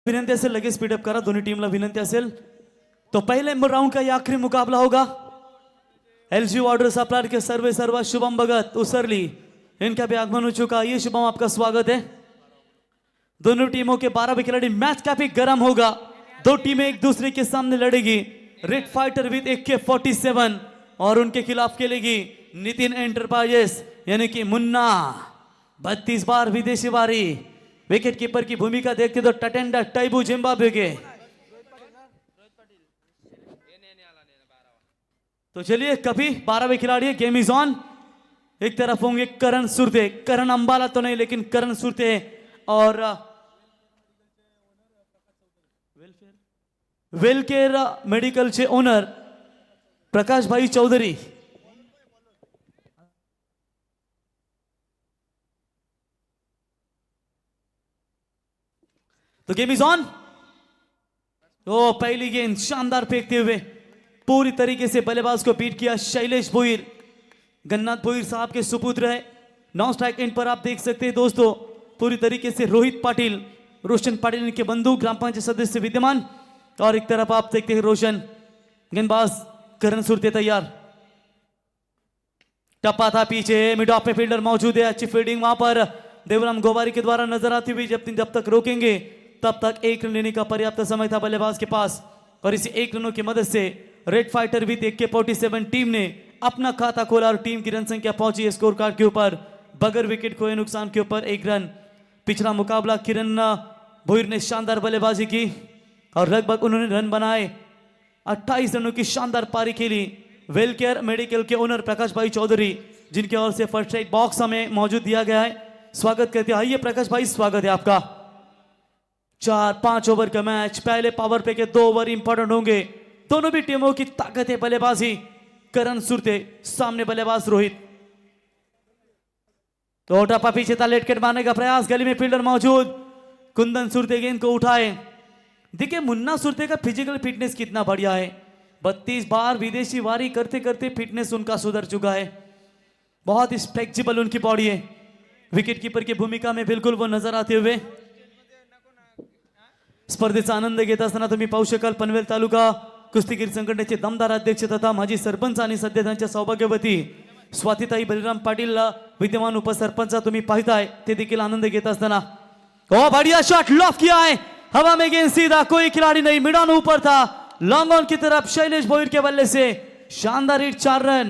विनंती असेल लगेच स्पीडअप करा. दोन्ही टीमला विनंती असेल. तो पहले राउंड का ये आखिरी मुकाबला होगा. एलजी वाटर सप्लायर के सर्व शुभम भगत उसरली, इनका भी आगमन हो चुका. ये शुभम आपका स्वागत है. दोनों टीमों के 12 खिलाड़ी. मैच काफी गर्म होगा. दो टीमें एक दूसरे के सामने लड़ेगी. रेड फाइटर विद AK-47 और उनके खिलाफ खेलेगी नितिन एंटरप्राइजेस यानी कि मुन्ना. 32 बार विदेशी वारी. विकेट कीपर की भूमिका देखते तो टटेंडा टाइबू जिम्बाब्वे के. तो चलिए कभी 12वें खिलाड़ी. Game is on. एक तरफ होंगे करण सुरते. करण अंबाला तो नहीं लेकिन करण सुरते और वेलकेयर मेडिकल चे ओनर प्रकाश भाई चौधरी. तो गेम इज ऑन. तो पहली गेंद शानदार फेंकते हुए पूरी तरीके से बल्लेबाज को बीट किया शैलेश भोईर. गन्नाथ भोईर साहब के सुपुत्र है. 9 स्ट्राइक एंड पर आप देख सकते हैं दोस्तों पूरी तरीके से रोहित पाटिल, रोशन पाटिल इनके बंधु, ग्राम पंचायत सदस्य विद्यमान. और एक तरफ आप देखते हैं रोशन. गेंदबाज करण सुरते तैयार. टप्पा था पीछे. मिड ऑफ पे फील्डर मौजूद है. अच्छी फील्डिंग वहां पर देवराम गोवारी के द्वारा नजर आती हुई. जब तक रोकेंगे तब तक 1 रन लेने का पर्याप्त समय था बल्लेबाज के पास. और इसी 1 रनों की मदद से red fighter with AK-47 team ने अपना खाता खोला और टीम की रन संख्या पहुंची स्कोर कार्ड के ऊपर बगैर विकेट खोए नुकसान के ऊपर 1 रन. पिछला मुकाबला किरण भोईर ने शानदार बल्लेबाजी की और लगभग उन्होंने रन बनाए. 28 रनों की शानदार पारी खेली. वेलकेयर मेडिकल के ओनर प्रकाश भाई चौधरी जिनके ओर से फर्स्ट राइट बॉक्स हमें मौजूद दिया गया है. स्वागत करते हैं. आइए प्रकाश भाई स्वागत है आपका. 4-5 ओवर का मैच. पहले पावर पे के 2 ओवर इंपॉर्टेंट होंगे. दोनों भी टीमों की ताकत है बल्लेबाजी. करण सुरते सामने बल्लेबाज रोहित. तो टप्पा पीछे था. लेट केट मारने का प्रयास. गली में फील्डर मौजूद. कुंदन सुरते गेंद को उठाए. देखिए मुन्ना सुरते का फिजिकल फिटनेस कितना बढ़िया है. 32 बार विदेशी वारी करते करते फिटनेस उनका सुधर चुका है. बहुत ही फ्लेक्सिबल उनकी बॉडी है. विकेट कीपर की भूमिका में बिल्कुल वो नजर आते हुए स्पर्धेचा आनंद घेत असताना तुम्ही पाहू शकाल. पनवेल तालुका कुस्तीगीर संघटनेचे दमदार अध्यक्ष तथा माजी सरपंच आणि सध्या त्यांच्या सौभाग्यवती स्वातीताई बलिराम पाटील विद्यमान उपसरपंच तुम्ही पाहताय ते देखील आनंद घेत असताना. ओ बढ़िया शॉट लॉफ किया है. हवा में गेंद सीधा. कोई खिलाड़ी नहीं. मिड ऑन ऊपर था. लॉन्ग ऑन की तरफ शैलेश भोईर के बल्ले से शानदार हिट. 4 रन.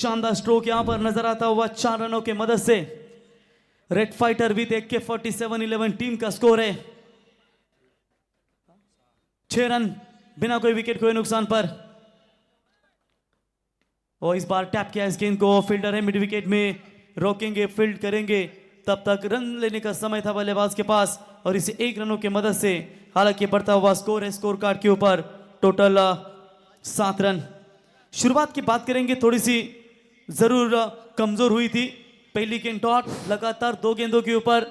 शानदार स्ट्रोक यहां पर नजर आता हुआ. 4 रनों के मदद से red fighter with AK-47 11 team का स्कोर है 6 रन बिना कोई विकेट खोए नुकसान पर. और इस बार टैप किया इस गेंद को. फील्डर है मिड विकेट में. रोकेंगे फील्ड करेंगे तब तक रन लेने का समय था बल्लेबाज के पास. और इसे 1 रनों की मदद से हालांकि बढ़ता हुआ स्कोर है स्कोर कार्ड के ऊपर. Total 7 run. शुरुआत की बात करेंगे थोड़ी सी जरूर कमजोर हुई थी. पहली गेंद डॉट. लगातार 2 गेंदों के ऊपर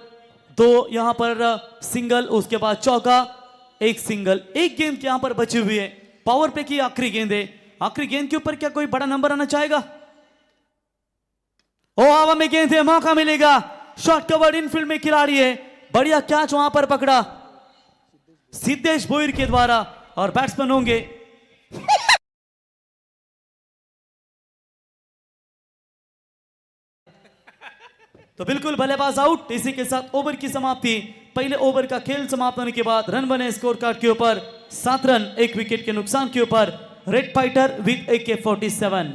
2 यहां पर सिंगल. उसके बाद चौका. 1 सिंगल. 1 गेंद यहां पर बची हुई है. पावर पे की आखिरी गेंद है. आखिरी गेंद के ऊपर क्या कोई बड़ा नंबर आना चाहेगा? ओ हवा में गेंद है. मौका मिलेगा. शॉट कवर्ड इनफील्ड में खिलाड़ी है. बढ़िया कैच वहां पर पकड़ा सिद्धेश भोईर के द्वारा. और बैट्समैन होंगे तो बिल्कुल बल्लेबाज आउट. इसी के साथ ओवर की समाप्ति. पहले ओवर का खेल समाप्त होने के बाद रन बने स्कोर कार्ड के ऊपर 7 रन 1 विकेट के नुकसान के ऊपर. Red fighter with AK-47.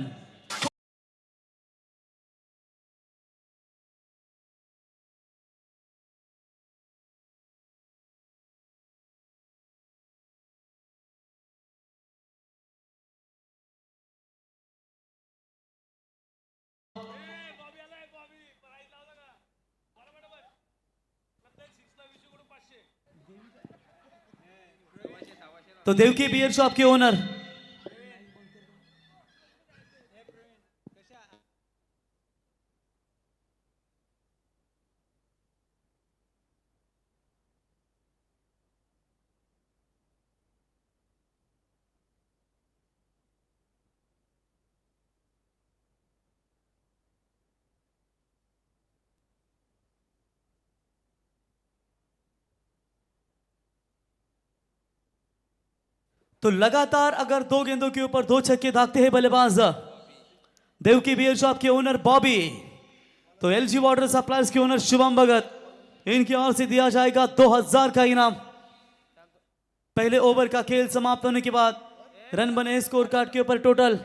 तो देवकी बियर शॉप के ओनर तो लगातार अगर 2 गेंदों के ऊपर 2 छक्के दागते हैं बल्लेबाज देवकी बियर शॉप के ओनर बॉबी, तो एलजी वाटर सप्लाईज के ओनर शुभम भगत, इनकी ओर से दिया जाएगा 2000 का इनाम। पहले ओवर का खेल समाप्त होने के बाद रन बने स्कोर कार्ड के ऊपर टोटल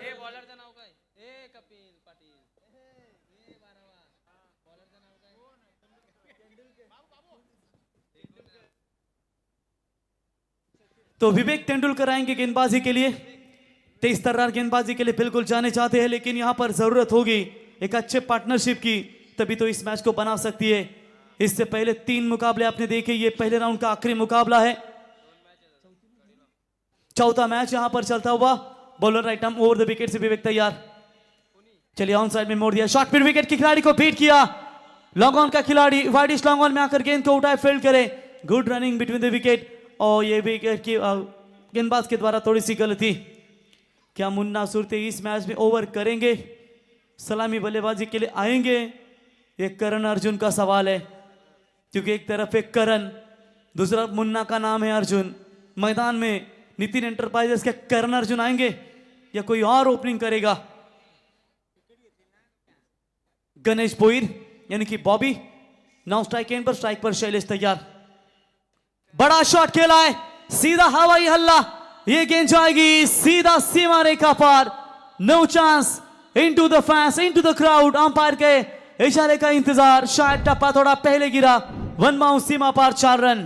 तो विवेक तेंदुलकर आएंगे गेंदबाजी के लिए। तेज तर्रार गेंदबाजी के लिए बिल्कुल जाने चाहते हैं, लेकिन यहां पर जरूरत होगी एक अच्छे पार्टनरशिप की, तभी तो इस मैच को बना सकती है। इससे पहले 3 मुकाबले आपने देखे, ये पहले राउंड का आखिरी मुकाबला है। चौथा मैच यहां पर चलता हुआ। Bowler right arm over the wicket से विवेक तैयार। चलिए ऑन साइड में मोड़ दिया, शॉट फिर विकेट के खिलाड़ी को बीट किया। लॉन्ग ऑन का खिलाड़ी वाइडिश लॉन्ग ऑन में आकर गेंद को उठाए, फील्ड करे। Good running between the wicket. और ये विकेट की गेंदबाज के द्वारा थोड़ी सी गलती। क्या मुन्ना सुरते इस मैच में ओवर करेंगे, सलामी बल्लेबाजी के लिए आएंगे? ये करण अर्जुन का सवाल है, क्योंकि एक तरफ एक करण, दूसरा मुन्ना का नाम है अर्जुन। मैदान में नितिन एंटरप्राइजेस के करण अर्जुन आएंगे या कोई और ओपनिंग करेगा? गणेश पोईर यानी कि बॉबी। नाउ स्ट्राइक एंड पर, स्ट्राइक पर शैलेश तैयार। बड़ा शॉट खेला है, सीधा हवाई हल्ला, ये गेंद जाएगी सीधा सीमा रेखा पार। No chance, into the fans, into the crowd. Umpire के इशारे का इंतजार, शायद टप्पा थोड़ा पहले गिरा। 1 बाउंस, सीमा पार, 4 रन।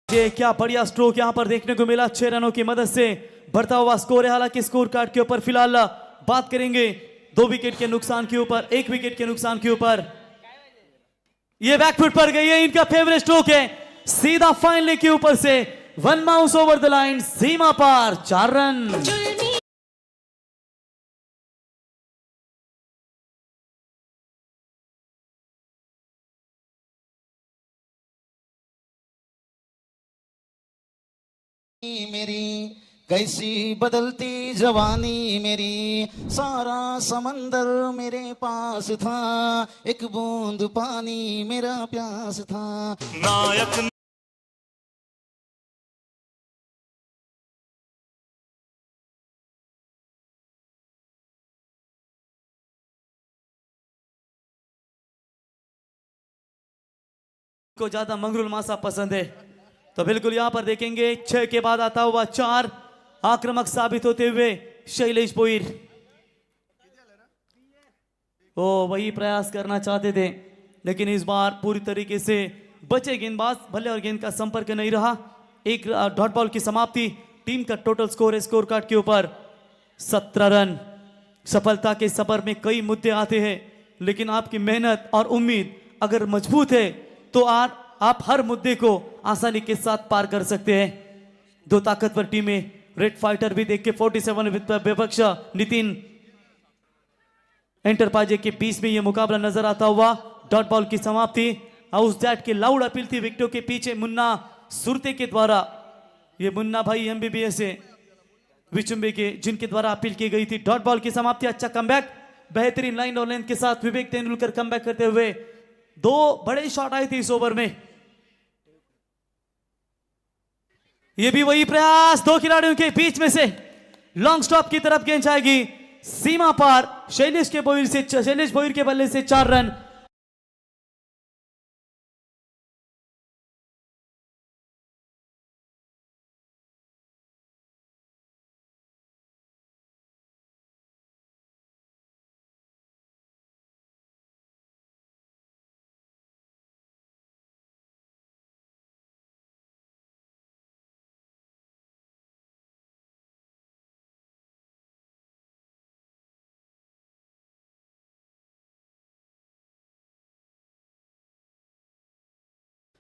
ये क्या बढ़िया स्ट्रोक यहां पर देखने को मिला। 6 रनों की मदद से बढ़ता हुआ स्कोर है। हालांकि स्कोर कार्ड के ऊपर फिलहाल बात करेंगे 2 विकेट के नुकसान के ऊपर, 1 विकेट के नुकसान के ऊपर। ये बैकफुट पर गई है, इनका फेवरेट स्ट्रोक है, सीधा फाइन लेग के ऊपर से। 1 बाउंस ओवर द लाइन, सीमा पार, 4 रन। मेरी कैसी बदलती जवानी मेरी, सारा समंदर मेरे पास था, एक बूंद पानी मेरा प्यास था। नायक को ज्यादा मंगरूल मासा पसंद है, तो बिल्कुल यहां पर देखेंगे 6 के बाद आता हुआ 4, आक्रामक साबित होते हुए शैलेश पोईर। वो वही प्रयास करना चाहते थे, लेकिन इस बार पूरी तरीके से बचे गेंदबाज, भले और गेंद का संपर्क नहीं रहा। एक डॉट बॉल की समाप्ति। टीम का टोटल स्कोर है स्कोर कार्ड के ऊपर 17 रन। सफलता के सफर में कई मुद्दे आते हैं, लेकिन आपकी मेहनत और उम्मीद अगर मजबूत है तो आप हर मुद्दे को आसानी के साथ पार कर सकते हैं। 2 ताकतवर टीमें, रेड फाइटर भी देख के 47 विपक्ष नितिन एंटरप्राइज के बीच में यह मुकाबला नजर आता हुआ। डॉट बॉल की समाप्ति। हाउस दैट की लाउड अपील थी विकेटों के पीछे मुन्ना सुरते के द्वारा। ये मुन्ना भाई एमबीबीएस है विचुंबे के, जिनके द्वारा अपील की गई थी। डॉट बॉल की समाप्ति। अच्छा कमबैक, बेहतरीन लाइन और लेंथ के साथ विवेक तेंदुलकर कमबैक करते हुए। 2 बड़े शॉट आए थे इस ओवर में। ये भी वही प्रयास, 2 खिलाड़ियों के बीच में से लॉन्ग स्टॉप की तरफ गेंद जाएगी, सीमा पार। शैलेश भोईर के बल्ले से 4 रन।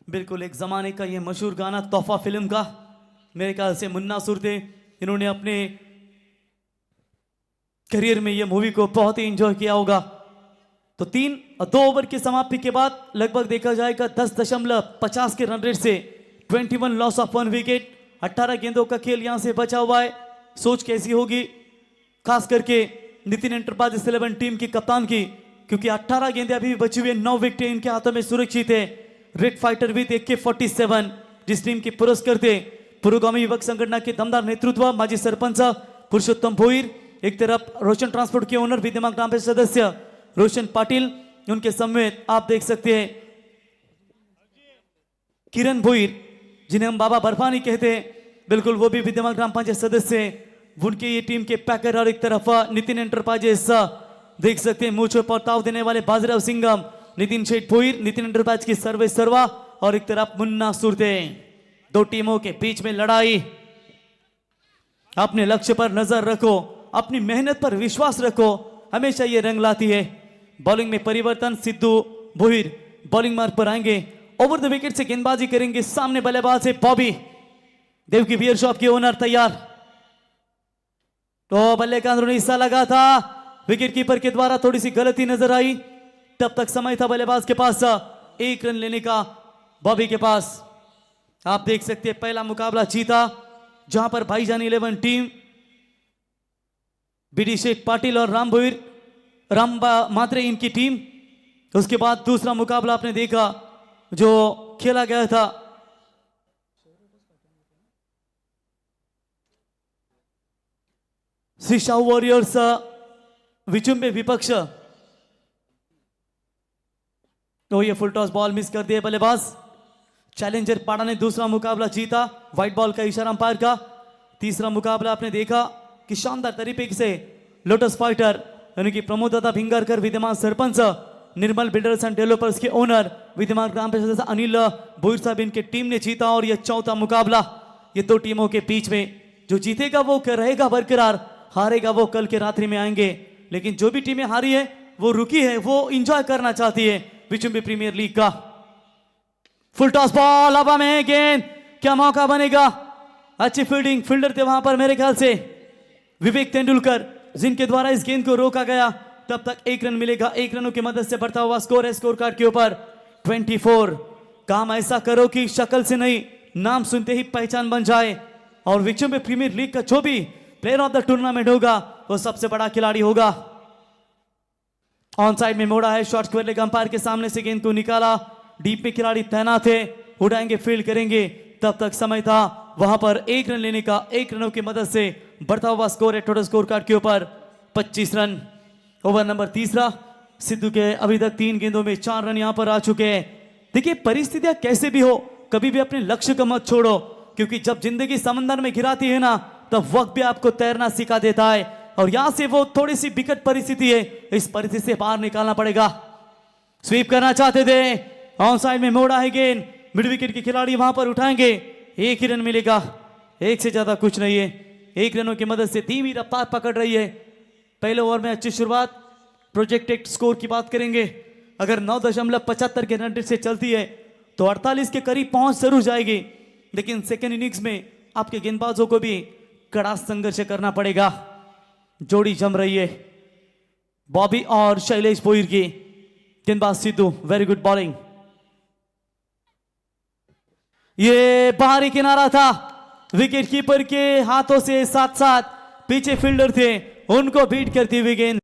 बिल्कुल एक जमाने का ये मशहूर गाना तोहफा फिल्म का, मेरे ख्याल से मुन्ना सुरते, इन्होंने अपने करियर में ये मूवी को बहुत ही एंजॉय किया होगा। तो 2 ओवर की समाप्ति के बाद लगभग देखा जाएगा 10.50 के रन रेट से 21 लॉस ऑफ 1 विकेट। 18 गेंदों का खेल यहां से बचा हुआ है। सोच कैसी होगी, खास करके नितिन एंटरप्राइजेस 11 टीम की कप्तान की, क्योंकि 18 गेंदें अभी भी बची हुई है, 9 विकेटें इनके हाथों में सुरक्षित है। रेड फाइटर विद AK-47 जिस टीम की पुरस्कृत थे पुरोगामी युवक संगठन के दमदार नेतृत्व माजी सरपंच पुरुषोत्तम भोईर, एक तरफ रोशन ट्रांसपोर्ट के ओनर विद्यमान ग्राम पंचायत सदस्य रोशन पाटिल, उनके समेत आप देख सकते हैं किरण भोईर जिन्हें हम बाबा बर्फानी कहते हैं, बिल्कुल वो भी विद्यमान ग्राम पंचायत सदस्य हैं। उनके ये टीम के पैकर और एक तरफ नितिन एंटरप्राइजेस देख सकते हैं मूछों पर ताव देने वाले बाजीराव सिंघम, नितिन शेठ भोईर, नितिन एंटरप्राइज की सर्वे सर्वा और एक तरफ मुन्ना सुरते। दो टीमों के बीच में लड़ाई। अपने लक्ष्य पर नजर रखो, अपनी मेहनत पर विश्वास रखो, हमेशा ये रंग लाती है। बॉलिंग में परिवर्तन, सिद्धू भोईर बॉलिंग मार्ग पर आएंगे, ओवर द विकेट से गेंदबाजी करेंगे। सामने बल्लेबाज है बॉबी, देवकी बियर शॉप के ओनर तैयार। तो बल्ले का अंदरूनी हिस्सा लगा था, विकेट कीपर के द्वारा थोड़ी सी गलती नजर आई। तब तक समय था बल्लेबाज के पास 1 रन लेने का, बॉबी के पास। आप देख सकते हैं पहला मुकाबला जीता, जहां पर भाईजान 11 टीम बीडी शेख पाटिल और राम भोईर राम मात्रे इनकी टीम। उसके बाद दूसरा मुकाबला आपने देखा जो खेला गया था श्री शाहू वॉरियर्स विचुंबे विपक्ष। तो ये फुल टॉस बॉल मिस कर दिए बल्लेबाज। चैलेंजर पाड़ा ने दूसरा मुकाबला जीता, व्हाइट बॉल का इशारा अंपायर का। तीसरा मुकाबला आपने देखा कि शानदार तरीके से लोटस फाइटर यानी कि प्रमोद दादा भिंगरकर विद्यमान सरपंच, निर्मल बिल्डर्स एंड डेवलपर्स के ओनर विद्यमान ग्राम पंचायत अनिल भोईर साहब इनके टीम ने जीता। और यह चौथा मुकाबला ये दो टीमों के बीच में, जो जीतेगा वो रहेगा बरकरार, हारेगा वो कल के रात्रि में आएंगे। लेकिन जो भी टीमें हारी है वो रुकी है, वो इंजॉय करना चाहती है विचुंबी प्रीमियर लीग का। फुल टॉस बॉल हवा में, गेंद क्या मौका बनेगा? अच्छी फील्डिंग, फील्डर थे वहां पर मेरे ख्याल से विवेक तेंदुलकर, जिनके द्वारा इस गेंद को रोका गया। तब तक 1 रन मिलेगा, 1 रनों की मदद से बढ़ता हुआ स्कोर है स्कोर कार्ड के ऊपर 24। काम ऐसा करो कि शक्ल से नहीं, नाम सुनते ही पहचान बन जाए। और विचुंबी प्रीमियर लीग का जो भी प्लेयर ऑफ द टूर्नामेंट होगा वो सबसे बड़ा खिलाड़ी होगा। ऑन साइड में मोड़ा है, शॉट स्क्वायर लेग अंपायर के सामने से गेंद को निकाला। डीप में खिलाड़ी तैनात है, उड़ाएंगे फील्ड करेंगे। तब तक समय था वहां पर 1 रन लेने का, 1 रनों की मदद से बढ़ता हुआ स्कोर है टोटल स्कोर कार्ड के ऊपर 25 रन। ओवर नंबर तीसरा, सिद्धू के अभी तक 3 गेंदों में 4 रन यहां पर आ चुके हैं। देखिए परिस्थितियां कैसे भी हो, कभी भी अपने लक्ष्य को मत छोड़ो, क्योंकि जब जिंदगी समंदर में गिराती है ना, तब वक्त भी आपको तैरना सिखा देता है। और यहां से वो थोड़ी सी विकट परिस्थिति है, इस परिस्थिति से बाहर निकालना पड़ेगा। स्वीप करना चाहते थे, ऑन साइड में मोड़ा है गेंद, मिड विकेट के खिलाड़ी वहां पर उठाएंगे, 1 ही रन मिलेगा, 1 से ज्यादा कुछ नहीं है। 1 रनों की मदद से धीमी रफ्तार पकड़ रही है। पहले ओवर में अच्छी शुरुआत, प्रोजेक्टेड स्कोर की बात करेंगे, अगर 9.75 के रन रेट से चलती है तो 48 के करीब पहुंच जरूर जाएगी। लेकिन सेकेंड इनिंग्स में आपके गेंदबाजों को भी कड़ा संघर्ष करना पड़ेगा। जोड़ी जम रही है बॉबी और शैलेश भोईर की। गेंदबाज सिद्धू, वेरी गुड बॉलिंग। ये बाहरी किनारा था, विकेट कीपर के हाथों से साथ साथ पीछे फील्डर थे, उनको बीट करती हुई गेंद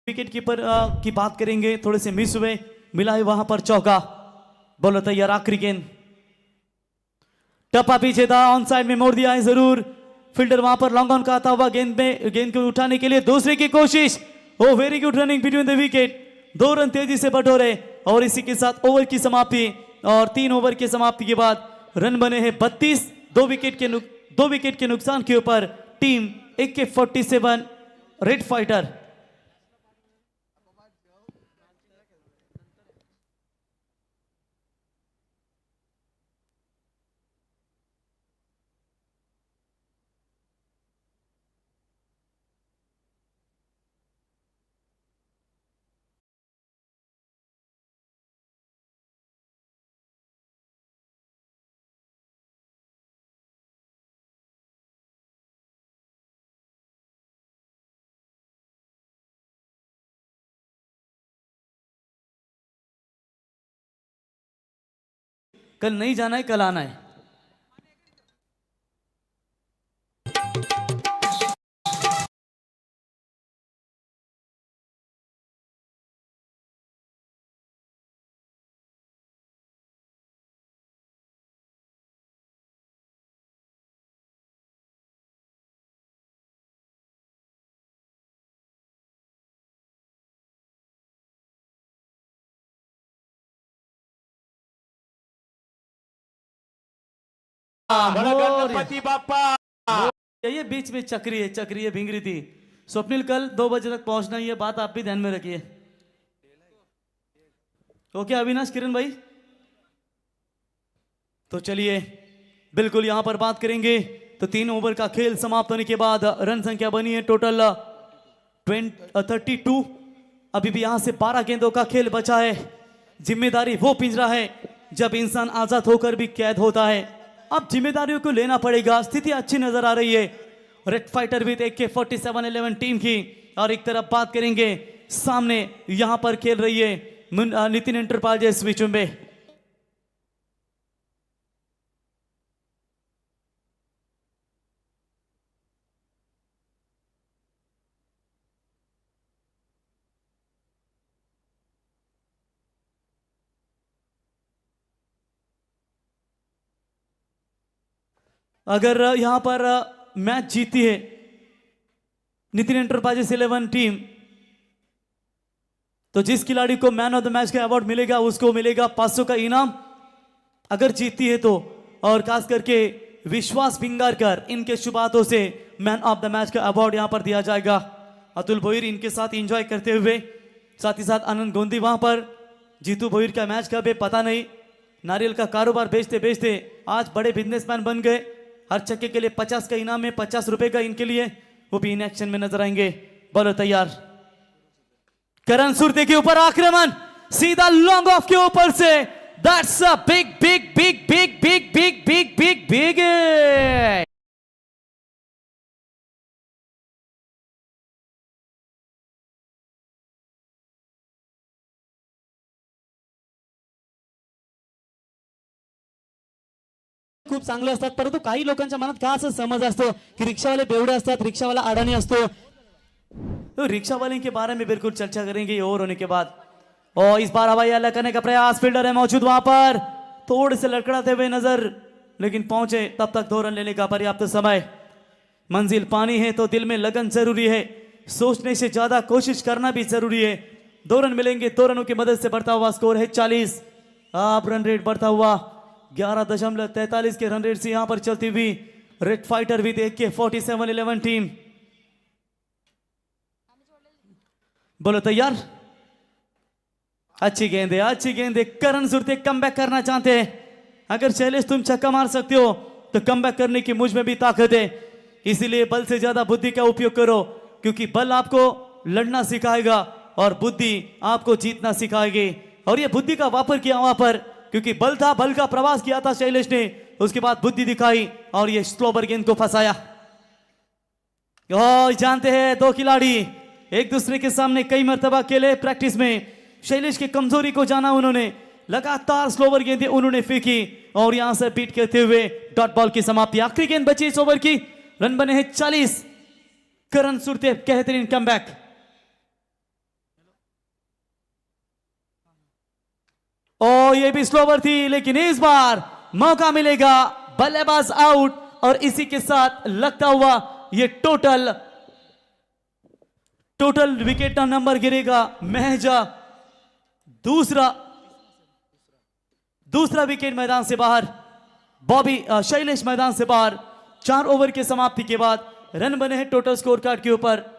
विकेट कीपर की बात करेंगे, थोड़े से मिस हुए, मिला है वहां पर चौका। बोलो तैयार, आखिरी गेंद, टप्पा पीछे था, ऑन साइड में मोड़ दिया है जरूर। फील्डर वहां पर लॉन्ग ऑन का आता हुआ गेंद को उठाने के लिए दूसरे की कोशिश। Oh very good running between the wicket, 2 run तेजी से बटोरे। और इसी के साथ ओवर की समाप्ति, और 3 ओवर की समाप्ति के बाद रन बने हैं 32। 2 विकेट के नुकसान के ऊपर टीम AK-47 रेड फाइटर कल नहीं जाना है, कल आना है। बोला गणपति बाप्पा। ये बीच में चक्री है भिंगरी थी। स्वप्निल कल 2 बजे तक पहुंचना, ये बात आप भी ध्यान में रखिए। ओके अविनाश किरण भाई, तो चलिए बिल्कुल यहां पर बात करेंगे। तो 3 ओवर का खेल समाप्त होने के बाद रन संख्या बनी है टोटल 32। अभी भी यहां से 12 गेंदों का खेल बचा है। जिम्मेदारी वो पिंजरा है जब इंसान आजाद होकर भी कैद होता है। अब जिम्मेदारियों को लेना पड़ेगा। स्थिति अच्छी नजर आ रही है red fighter with AK4711 team की। और एक तरफ बात करेंगे, सामने यहां पर खेल रही है नितिन एंटरप्राइजेस विचुंबे। अगर यहां पर मैच जीती है नितिन एंटरप्राइजेस 11 टीम, तो जिस खिलाड़ी को मैन ऑफ द मैच का अवार्ड मिलेगा उसको मिलेगा 500 का इनाम अगर जीती है तो। और खास करके विश्वास पिंगारकर, इनके शुभ हाथों से मैन ऑफ द मैच का अवार्ड यहां पर दिया जाएगा। अतुल भोईर इनके साथ एंजॉय करते हुए, साथ ही साथ आनंद गोंदी वहां पर। जीतू भोईर का मैच कब है पता नहीं। नारियल का कारोबार बेचते बेचते आज बड़े बिजनेसमैन बन गए। हर छक्के के लिए 50 का इनाम है, 50 रुपए का इनके लिए, वो भी इन एक्शन में नजर आएंगे। बोलो तैयार। करण सुरते के ऊपर आक्रमण, सीधा लॉन्ग ऑफ के ऊपर से। That's a big big big big big big big big big. खूप चांगले असतात, परंतु काही लोकांच्या मनात का असं समज असतो की रिक्षावाले बेवडे असतात, रिक्षावाला अडाणी असतो। तो रिक्शा वाले के बारे में बिल्कुल चर्चा करेंगे ओवर होने के बाद। और इस बार हवाई अल्लाह करने का प्रयास, फील्डर है मौजूद वहां पर, थोड़े से लड़खड़ाते हुए नजर, लेकिन पहुंचे तब तक 2 रन लेने का पर्याप्त समय। मंजिल पानी है तो दिल में लगन जरूरी है, सोचने से ज्यादा कोशिश करना भी जरूरी है। 2 रन मिलेंगे, 2 रनों की मदद से बढ़ता हुआ स्कोर है 40। अब रन रेट बढ़ता हुआ 11.43 के रन रेट से यहां पर चलती हुई red fighter with AK4711 team. बोलो तैयार। अच्छी गेंद है, अच्छी गेंद है। करण सुरते कमबैक करना चाहते हैं। अगर शैलेश तुम छक्का मार सकते हो तो कमबैक करने की मुझ में भी ताकत है, इसीलिए बल से ज्यादा बुद्धि का उपयोग करो, क्योंकि बल आपको लड़ना सिखाएगा और बुद्धि आपको जीतना सिखाएगी। और ये बुद्धि का वापर किया वहां पर, क्योंकि बल था, बल का प्रवास किया था शैलेश ने, उसके बाद बुद्धि दिखाई और ये स्लोवर गेंद को फंसाया। जानते हैं 2 खिलाड़ी एक दूसरे के सामने कई मर्तबा खेले प्रैक्टिस में। शैलेश की कमजोरी को जाना उन्होंने, लगातार स्लोवर गेंदें उन्होंने फेंकी और यहां से बीट करते हुए डॉट बॉल की समाप्ति। आखिरी गेंद बची इस ओवर की, रन बने हैं 40। करण सुरते बेहतरीन कमबैक। ओ ये भी स्लोवर थी, लेकिन इस बार मौका मिलेगा। बल्लेबाज आउट और इसी के साथ लगता हुआ ये टोटल विकेट का नंबर गिरेगा महजा। दूसरा विकेट मैदान से बाहर, शैलेश मैदान से बाहर। 4 ओवर के समाप्ति के बाद रन बने हैं टोटल स्कोर कार्ड के ऊपर।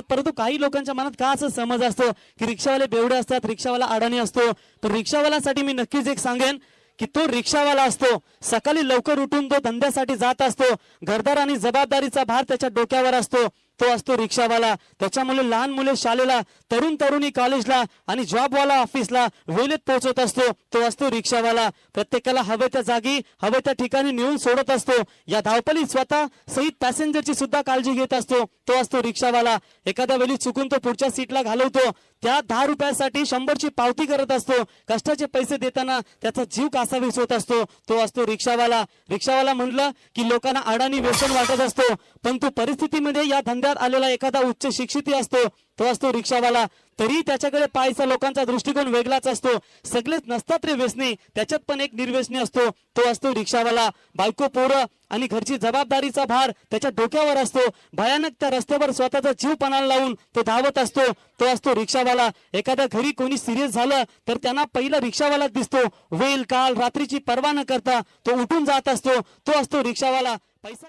परंतु काही लोकांच्या मनात का असं समज असतो की रिक्षावाले बेवडे असतात, रिक्षावाला अडाणी असतो। तर रिक्षावाल्यांसाठी मी नक्कीच एक सांगेन की तो रिक्षावाला असतो, सकाळी लवकर उठून तो धंद्यासाठी जात असतो, घरदार आणि जबाबदारीचा भार त्याच्या डोक्यावर असतो, तो असतो रिक्षावाला. त्याच्यामुळे लहान मुले शाळेला, तरुण तरुणी कॉलेजला आणि जॉबवाला ऑफिसला वेळेत पोहोचत असतो तो असतो रिक्षावाला. प्रत्येकाला हवे त्या जागी हवे त्या ठिकाणी नेऊन सोडत असतो. या धावपळीत स्वतः सहित पॅसेंजरची सुद्धा काळजी घेत असतो तो असतो रिक्षावाला. एखाद्या वेळी चुकून तो पुढच्या सीटला घालवतो. त्या 10 रुपयासाठी 100ची पावती करत असतो. कष्टाचे पैसे देताना त्याचा जीव कासावीस होत असतो तो असतो रिक्षावाला. रिक्षावाला म्हटलं की लोकांना अडाणी व्यसन वाटत असतो, पण तो परिस्थितीमध्ये या धंद्यात आलेला एखादा उच्च शिक्षित असतो तो असतो रिक्षावाला. तरी त्याच्याकडे पाहायचा लोकांचा दृष्टिकोन वेगळाच असतो. सगळेच नसतात रे व्यसनी, त्याच्यात पण एक निर्व्यसनी असतो तो असतो रिक्षावाला. बायको पोरं आणि घरची जबाबदारीचा भार त्याच्या डोक्यावर असतो. भयानक त्या रस्त्यावर स्वतःचा जीव पणाला लावून तो धावत असतो तो असतो रिक्षावाला. एखाद्या घरी कोणी सिरियस झालं तर त्यांना पहिला रिक्षावालाच दिसतो. वेल काल रात्रीची पर्वा न करता तो उठून जात असतो तो असतो रिक्षावाला. पैसा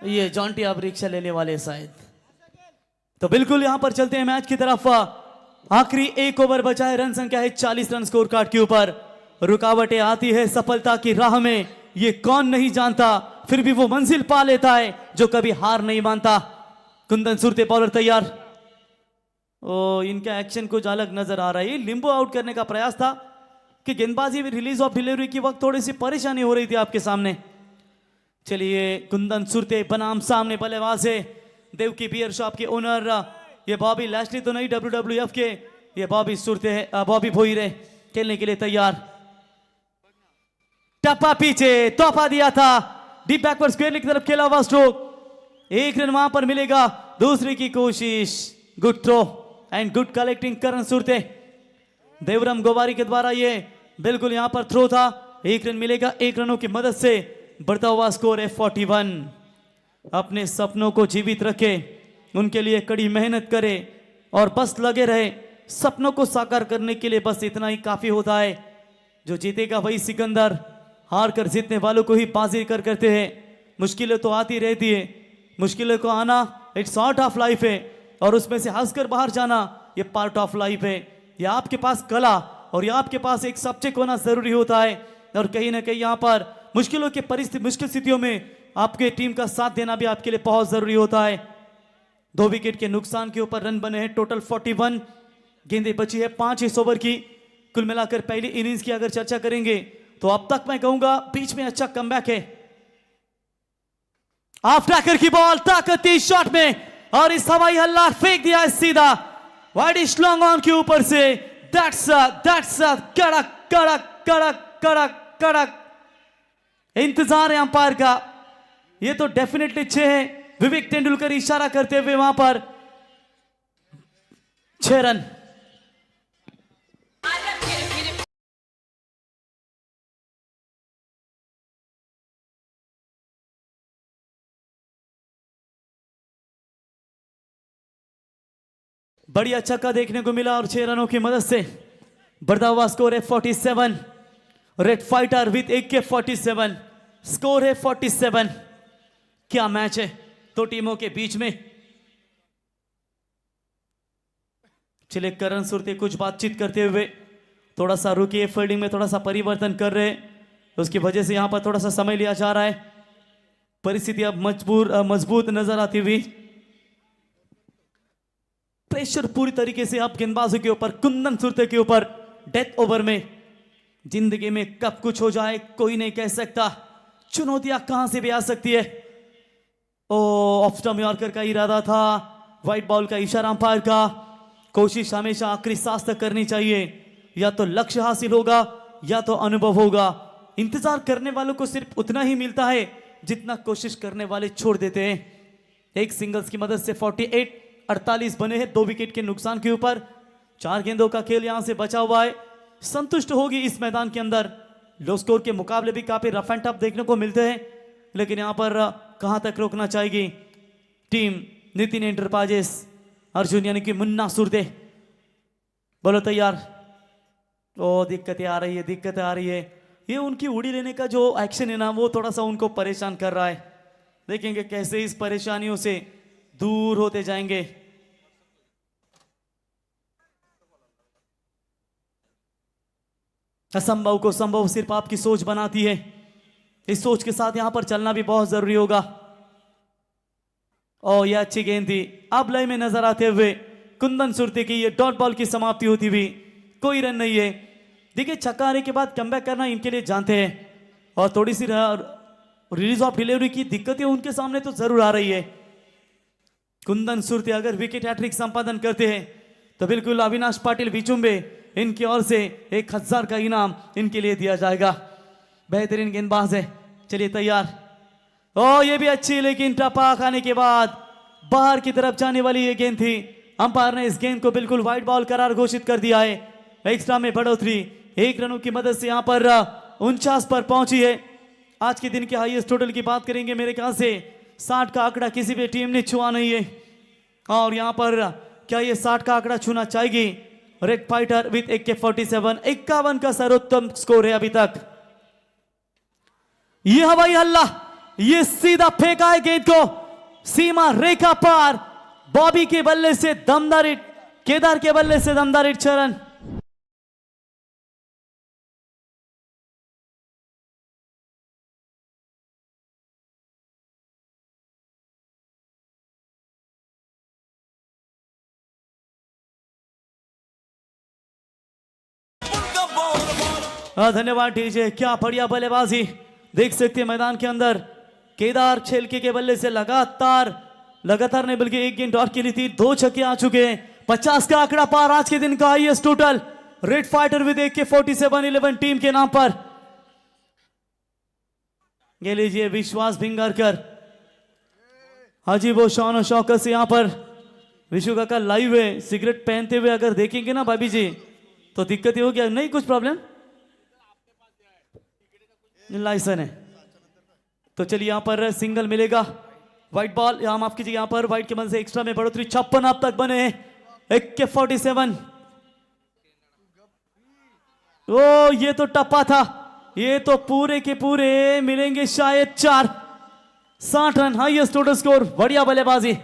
ये जॉन्टी आप रिक्शा लेने वाले शायद, तो बिल्कुल यहां पर चलते हैं मैच की तरफ। आखिरी एक ओवर बचा है, रन संख्या है 40 रन स्कोर कार्ड के ऊपर। रुकावटें आती है सफलता की राह में, ये कौन नहीं जानता, फिर भी वो मंजिल पा लेता है जो कभी हार नहीं मानता। कुंदन सुरते बॉलर तैयार। ओ इनका एक्शन कुछ अलग नजर आ रहा है। लिंबो आउट करने का प्रयास था कि गेंदबाजी में रिलीज ऑफ डिलीवरी की वक्त थोड़ी सी परेशानी हो रही थी आपके सामने। चलिए कुंदन सुरते बनाम सामने बल्लेबाज है देव की बियर शॉप के ओनर, ये बॉबी लैशली तो नहीं WWF के, ये बॉबी सुरते है, बॉबी भोईरे खेलने के लिए तैयार। टप्पा पीछे तोहफा दिया था, डीप बैकवर्ड स्क्वायर की तरफ खेला हुआ स्ट्रोक, एक रन वहां पर मिलेगा। दूसरी की कोशिश, good throw and good collecting Karan Surte. Devram Gowari के द्वारा ये बिल्कुल यहां पर थ्रो था, एक रन मिलेगा 1 रनों की मदद से। बढ़ता हुआ स्कोर है 41। अपने सपनों को जीवित रखे, उनके लिए कड़ी मेहनत करे और बस लगे रहे। सपनों को साकार करने के लिए बस इतना ही काफी होता है। जो जीतेगा वही सिकंदर, हार कर जीतने वालों को ही बाजी कर करते हैं। मुश्किलें तो आती रहती है, मुश्किलों को आना इट्स पार्ट ऑफ लाइफ है, और उसमें से हंसकर बाहर जाना ये पार्ट ऑफ लाइफ है। ये आपके पास कला और ये आपके पास एक सब्जेक्ट होना जरूरी होता है। और कहीं ना कहीं यहाँ पर मुश्किलों के मुश्किल स्थितियों में आपके टीम का साथ देना भी आपके लिए बहुत जरूरी होता है। 2 विकेट के नुकसान के ऊपर रन बने हैं टोटल 41। गेंदें बची है 5 इस ओवर की। कुल मिलाकर पहली इनिंग्स की अगर चर्चा करेंगे तो अब तक मैं कहूंगा बीच में अच्छा कमबैक है। ऑफ ट्रैकर की बॉल ताकती शॉट में, और इस हवाई हल्ला फेंक दिया है सीधा वाइड लॉन्ग ऑन के ऊपर से। दैट्स कड़क कड़क कड़क कड़क कड़क। इंतजार है अंपायर का, ये तो डेफिनेटली 6 है। विवेक तेंदुलकर इशारा करते हुए वहां पर 6 रन। बढ़िया छक्का देखने को मिला और 6 रनों की मदद से बढ़ता हुआ स्कोर है 47। Red fighter with AK-47, score है 47। क्या मैच है 2 टीमों के बीच में। चलिए करण सुरते कुछ बातचीत करते हुए थोड़ा सा रुकिए, फील्डिंग में थोड़ा सा परिवर्तन कर रहे हैं, उसकी वजह से यहां पर थोड़ा सा समय लिया जा रहा है। परिस्थिति अब मजबूत नजर आती हुई। प्रेशर पूरी तरीके से अब गेंदबाजों के ऊपर, कुंदन सुरते के ऊपर। डेथ ओवर में जिंदगी में कब कुछ हो जाए कोई नहीं कह सकता, चुनौतियां कहां से भी आ सकती है। ओ ऑफ स्टंप यॉर्कर का इरादा था, व्हाइट बॉल का इशारा अंपायर का। कोशिश हमेशा आखिरी सांस तक करनी चाहिए, या तो लक्ष्य हासिल होगा या तो अनुभव होगा। इंतजार करने वालों को सिर्फ उतना ही मिलता है जितना कोशिश करने वाले छोड़ देते हैं। एक सिंगल्स की मदद से 48 बने हैं 2 विकेट के नुकसान के ऊपर। 4 गेंदों का खेल यहां से बचा हुआ है। संतुष्ट होगी इस मैदान के अंदर। लो स्कोर के मुकाबले भी काफी रफ एंड टफ देखने को मिलते हैं, लेकिन यहां पर कहां तक रोकना चाहेगी टीम नितिन एंटरप्राइजेस। अर्जुन यानी कि मुन्ना सुरते, बोलो तैयार। ओ दिक्कतें आ रही है। ये उनकी उड़ी लेने का जो एक्शन है ना, वो थोड़ा सा उनको परेशान कर रहा है। देखेंगे कैसे इस परेशानियों से दूर होते जाएंगे। असंभव को संभव सिर्फ आपकी सोच बनाती है। इस सोच के साथ यहां पर चलना भी बहुत जरूरी होगा। और यह अच्छी गेंद थी। अब लय में नजर आते हुए कुंदन सुरती की ये डॉट बॉल की समाप्ति होती हुई, कोई रन नहीं है। देखिए छक्का आने के बाद कमबैक करना इनके लिए जानते हैं, और थोड़ी सी रिलीज ऑफ डिलीवरी की दिक्कतें उनके सामने तो जरूर आ रही है। कुंदन सुरती अगर विकेट हैट्रिक संपादन करते हैं तो बिल्कुल अविनाश पाटिल विचुंबे इनकी ओर से 1000 का इनाम इनके लिए दिया जाएगा। बेहतरीन गेंदबाज है। चलिए तैयार। ओ ये भी अच्छी, लेकिन टपा खाने के बाद बाहर की तरफ जाने वाली ये गेंद थी। अंपायर ने इस गेंद को बिल्कुल वाइड बॉल करार घोषित कर दिया है। एक्स्ट्रा में बढ़ोतरी 1 रनों की मदद से यहां पर 49 पर पहुंची है। आज के दिन के हाईएस्ट टोटल की बात करेंगे, मेरे ख्याल से 60 का आंकड़ा किसी भी टीम ने छुआ नहीं है। और यहां पर क्या ये 60 का आंकड़ा छूना चाहेगी रेड फाइटर विथ AK-47। 51 का सर्वोत्तम स्कोर है अभी तक। ये हवाई हल्ला, ये सीधा फेंका है गेंद को सीमा रेखा पार। बॉबी के बल्ले से दमदार हिट, केदार के बल्ले से दमदार हिट, 6 रन। धन्यवाद डीजे, क्या बढ़िया बल्लेबाजी। देख सकते हैं मैदान के अंदर केदार छेलके के बल्ले से लगातार नहीं बल्कि एक गेंद और खेली थी, 2 छक्के आ चुके हैं। 50 का आंकड़ा पार, आज के दिन का highest total red fighter with AK-47 11 team के नाम पर। ये लीजिए विश्वास भिंगारकर, हाजी वो शान और शौकत से यहां पर विशु काका लाइव है। सिगरेट पहनते हुए अगर देखेंगे ना भाभी जी तो दिक्कत ही हो गया। नहीं कुछ प्रॉब्लम, लाइसेंस है। तो चलिए यहां पर सिंगल मिलेगा। व्हाइट बॉल, यहां माफ कीजिए, यहां पर व्हाइट के मन से एक्स्ट्रा में बढ़ोतरी। 56 अब तक बने हैं। AK-47। ओ ये तो टप्पा था, ये तो पूरे के पूरे मिलेंगे शायद 4। 60 रन हाईएस्ट टोटल स्कोर। बढ़िया बल्लेबाजी।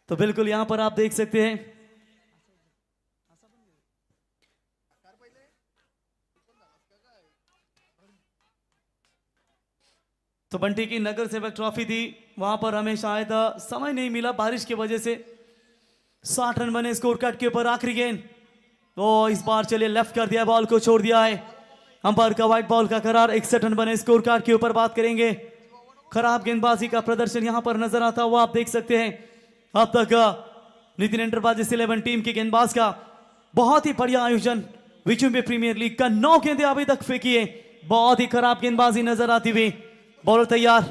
तो बिल्कुल यहां पर आप देख सकते हैं तो बंटी की नगर सेवक ट्रॉफी थी, वहां पर हमें शायद समय नहीं मिला बारिश की वजह से। 60 रन बने स्कोर कार्ड के ऊपर। आखिरी गेंद, तो इस बार चलिए लेफ्ट कर दिया, बॉल को छोड़ दिया है। अंपायर का व्हाइट बॉल का करार। 61 रन बने स्कोर कार्ड के ऊपर। बात करेंगे खराब गेंदबाजी का प्रदर्शन यहां पर नजर आता हुआ आप देख सकते हैं। अब तक नितिन एंटरप्राइजेस 11 टीम के गेंदबाज का बहुत ही बढ़िया आयोजन विचुंबे प्रीमियर लीग का। 9 गेंदें अभी तक फेंकी है। बहुत ही खराब गेंदबाजी नजर आती हुई। बॉलर तैयार,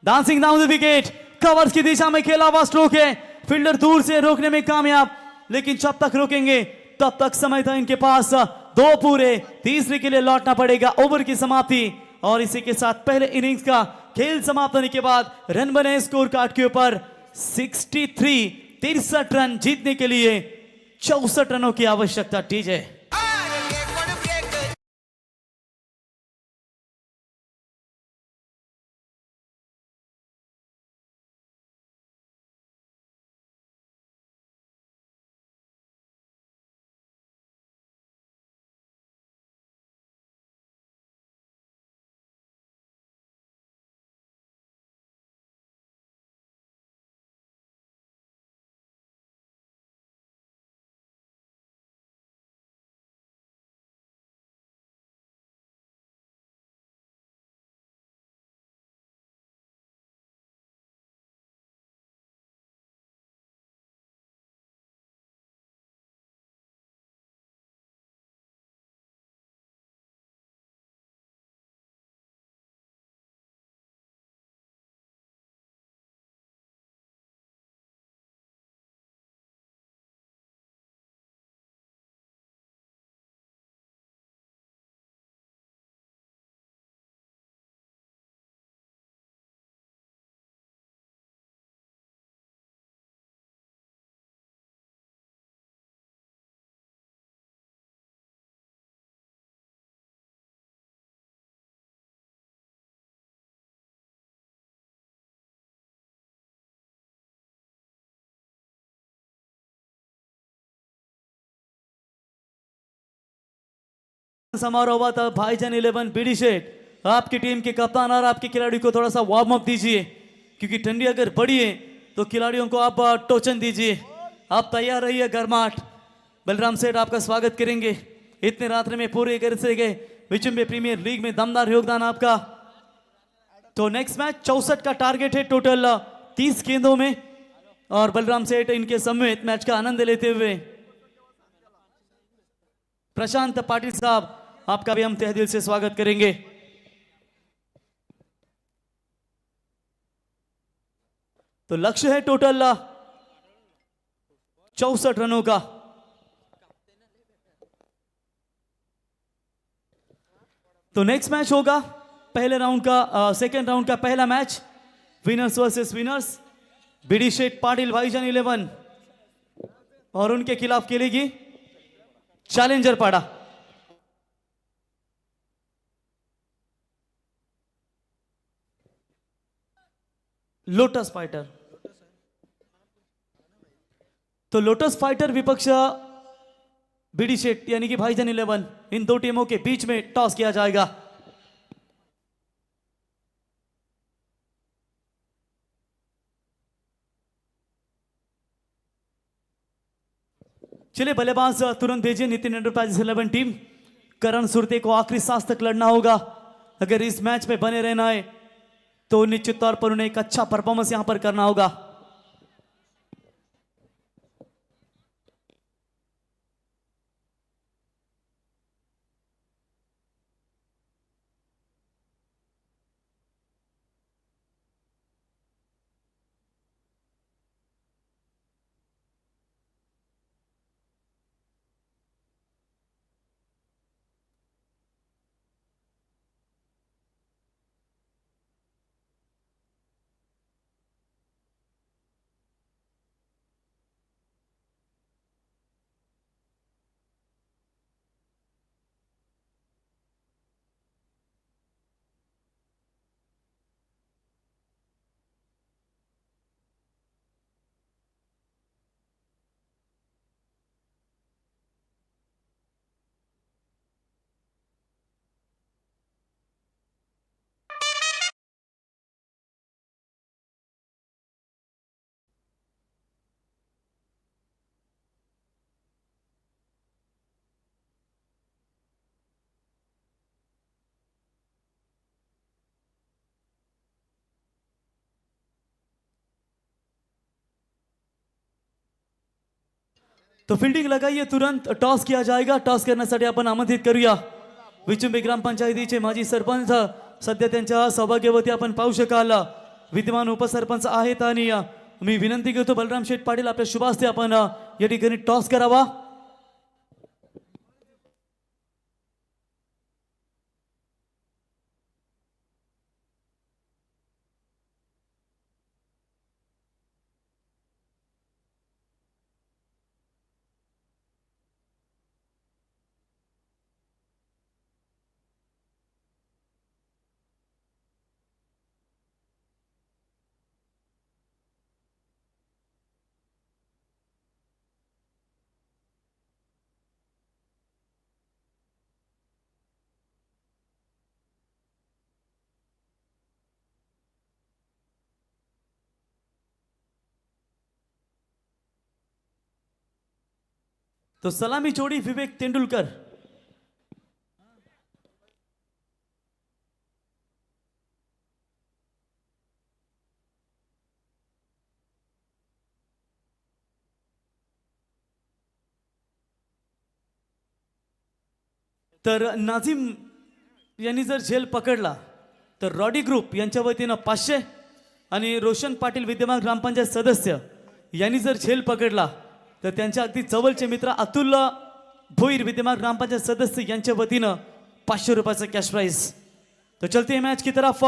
dancing down the wicket, covers की दिशा में खेला हुआ स्ट्रोक है। फील्डर दूर से रोकने में कामयाब, लेकिन जब तक रोकेंगे तब तक समय था इनके पास 2 पूरे। तीसरे के लिए लौटना पड़ेगा। ओवर की समाप्ति और इसी के साथ पहले इनिंग्स का खेल समाप्त होने के बाद रन बने स्कोर कार्ड के ऊपर 63 रन जीतने के लिए 64 रनों की आवश्यकता। टीजे समारोह हुआ था भाईजान 11 बीडी शेठ आपकी टीम के कप्तान और आपके खिलाड़ी को थोड़ा सा वार्म अप दीजिए क्योंकि ठंडी अगर बढ़ी है तो खिलाड़ियों को आप टोचन दीजिए। आप तैयार रहिए गर्माहट। बलराम सेठ आपका स्वागत करेंगे। इतने रात्रि में पूरे कर से गए विचुम्बे प्रीमियर लीग में दमदार योगदान आपका। तो नेक्स्ट मैच 64 का टारगेट है टोटल 30 गेंदों में और बलराम सेठ इनके समेत मैच का आनंद लेते हुए प्रशांत पाटिल साहब आपका भी हम तहे दिल से स्वागत करेंगे। तो लक्ष्य है टोटल 64 रनों का। तो नेक्स्ट मैच होगा पहले राउंड का सेकेंड राउंड का पहला match winners versus winners BD Sheth Patil भाईजान 11 और उनके खिलाफ खेलेगी चैलेंजर पाड़ा। Lotus fighter. तो लोटस फाइटर विपक्ष बीडी शेठ यानी कि भाईजान 11 इन दो टीमों के बीच में टॉस किया जाएगा। चलिए बल्लेबाज तुरंत भेजिए नितिन एंटरप्राइजेस 11 टीम। करण सुरते को आखिरी सांस तक लड़ना होगा। अगर इस मैच में बने रहना है तो निश्चित तौर पर उन्हें एक अच्छा परफॉर्मेंस यहां पर करना होगा। तो फील्डिंग लगाइए तुरंत टॉस किया जाएगा। टॉस करण्यासाठी आपण आमंत्रित करूया विचुंबे ग्रामपंचायतीचे माजी सरपंच सध्या त्यांच्या सौभाग्यवती आपण पाहू शकाल विद्यमान उपसरपंच आहेत आणि मी विनंती करतो बलराम शेठ पाटील आपल्या शुभ हस्ते आपण या ठिकाणी टॉस करावा। तो सलामी जोड़ी विवेक तेंदुलकर। तर नाझिम यांनी जर झेल पकडला तर रॉडी ग्रुप यांच्या वतीनं 500 आणि रोशन पाटील विद्यमान ग्रामपंचायत सदस्य यांनी जर झेल पकडला तर त्यांच्या अगदी जवळचे मित्र अतुल भोईर विद्यमान ग्रामपंचायत सदस्य यांच्या वतीनं 500 रुपये कैश प्राइज। तो चलते हैं मैच की तरफ।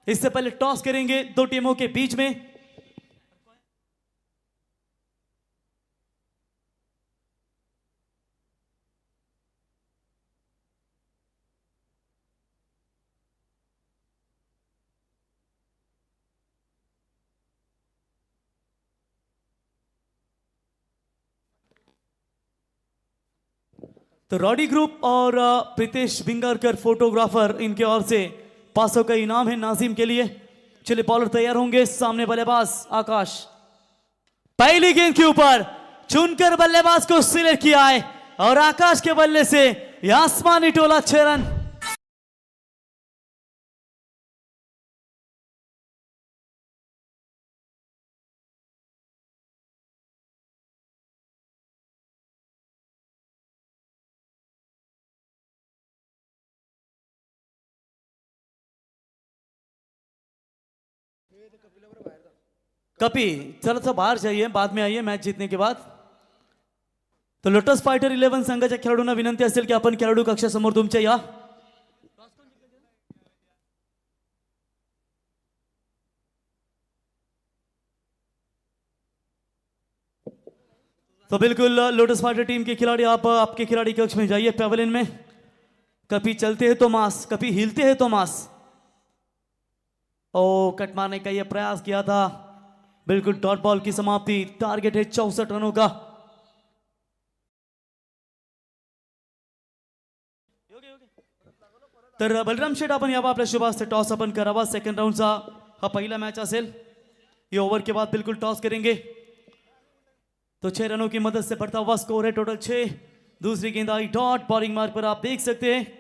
इससे पहले टॉस करेंगे दो टीमों के बीच में। तो रॉडी ग्रुप और प्रीतेश बिंगरकर फोटोग्राफर इनके ओर से 500 का इनाम है नाजिम के लिए। चलिए बॉलर तैयार होंगे, सामने बल्लेबाज आकाश। पहली गेंद के ऊपर चुनकर बल्लेबाज को सिलेक्ट किया है और आकाश के बल्ले से यह आसमानी टोला 6 रन। कपी चलो सा बाहेर जाइए, बाद में आइए मॅच जितने के बाद। तो लोटस फायटर 11 संघाच्या खेळाडूंना विनंती असेल की आपण खेळाडू कक्षासमोर तुमच्या या। तो बिल्कुल लोटस फाइटर टीम के खिलाड़ी आप आपके खिलाड़ी कक्ष में जाइए पैवेलियन में। कभी चलते हैं तो मास, कभी हिलते हैं तो मास। ओ कट मारने का यह प्रयास किया था, बिल्कुल डॉट बॉल की समाप्ति। टारगेट है 64 रनों का। तर बलराम शेठ आपण यावं आपल्या शुभास्ते टॉस आपण करावा। सेकंड राउंडचा हा पहिला मॅच असेल। ये ओवर के बाद बिल्कुल टॉस करेंगे। तो 6 रनों की मदद से बढ़ता हुआ स्कोर है टोटल 6। दूसरी गेंद आई डॉट, बॉलिंग मार्क पर आप देख सकते हैं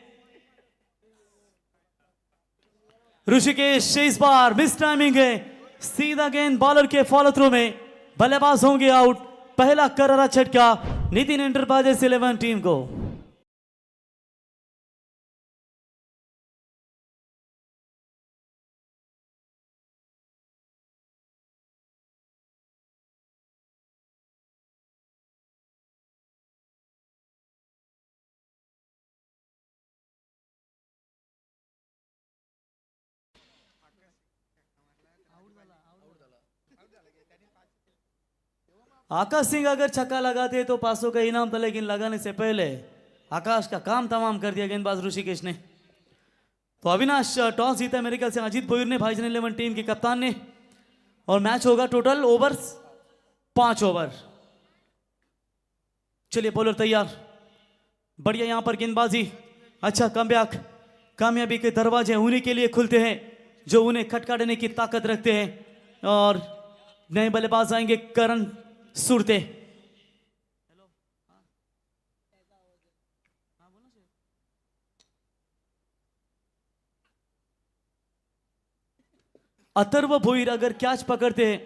ऋषिकेश। इस बार मिस टाइमिंग है, सीधा गेंद बॉलर के फॉलो थ्रू में, बल्लेबाज होंगे आउट। पहला करारा झटका नितिन एंटरप्राइजेस 11 टीम को। आकाश सिंह अगर छक्का लगाते तो 500 का इनाम था, लेकिन लगाने से पहले आकाश का काम तमाम कर दिया गेंदबाज ऋषिकेश ने। तो अविनाश टॉस जीता मेरे ख्याल से अजीत भोईर ने, भाईजान 11 टीम के कप्तान ने। और मैच होगा टोटल ओवर्स 5 ओवर। चलिए बॉलर तैयार, बढ़िया यहां पर गेंदबाजी। अच्छा कमबैक, कामयाबी के दरवाजे उन्हीं के लिए खुलते हैं जो उन्हें खटखटाने की ताकत रखते हैं। और नए बल्लेबाज आएंगे करण सुरते। अथर्व भोईर अगर कैच पकड़ते हैं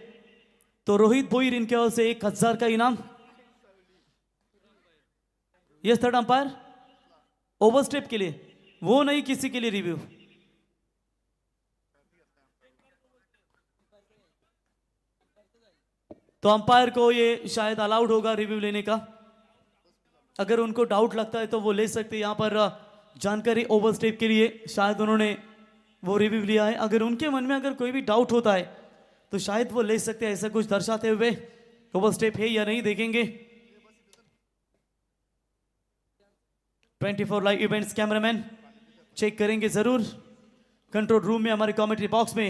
तो रोहित भोईर इनके ओर से 1000 का इनाम। Yes third umpire over step के लिए, वो नहीं किसी के लिए रिव्यू। तो अंपायर को ये शायद अलाउड होगा रिव्यू लेने का। अगर उनको डाउट लगता है तो वो ले सकते हैं। यहां पर जानकारी ओवर स्टेप के लिए शायद उन्होंने वो रिव्यू लिया है। अगर उनके मन में अगर कोई भी डाउट होता है तो शायद वो ले सकते हैं, ऐसा कुछ दर्शाते हुए। ओवर स्टेप है या नहीं देखेंगे। 24 लाइव इवेंट्स कैमरामैन चेक करेंगे जरूर। कंट्रोल रूम में हमारे कमेंट्री बॉक्स में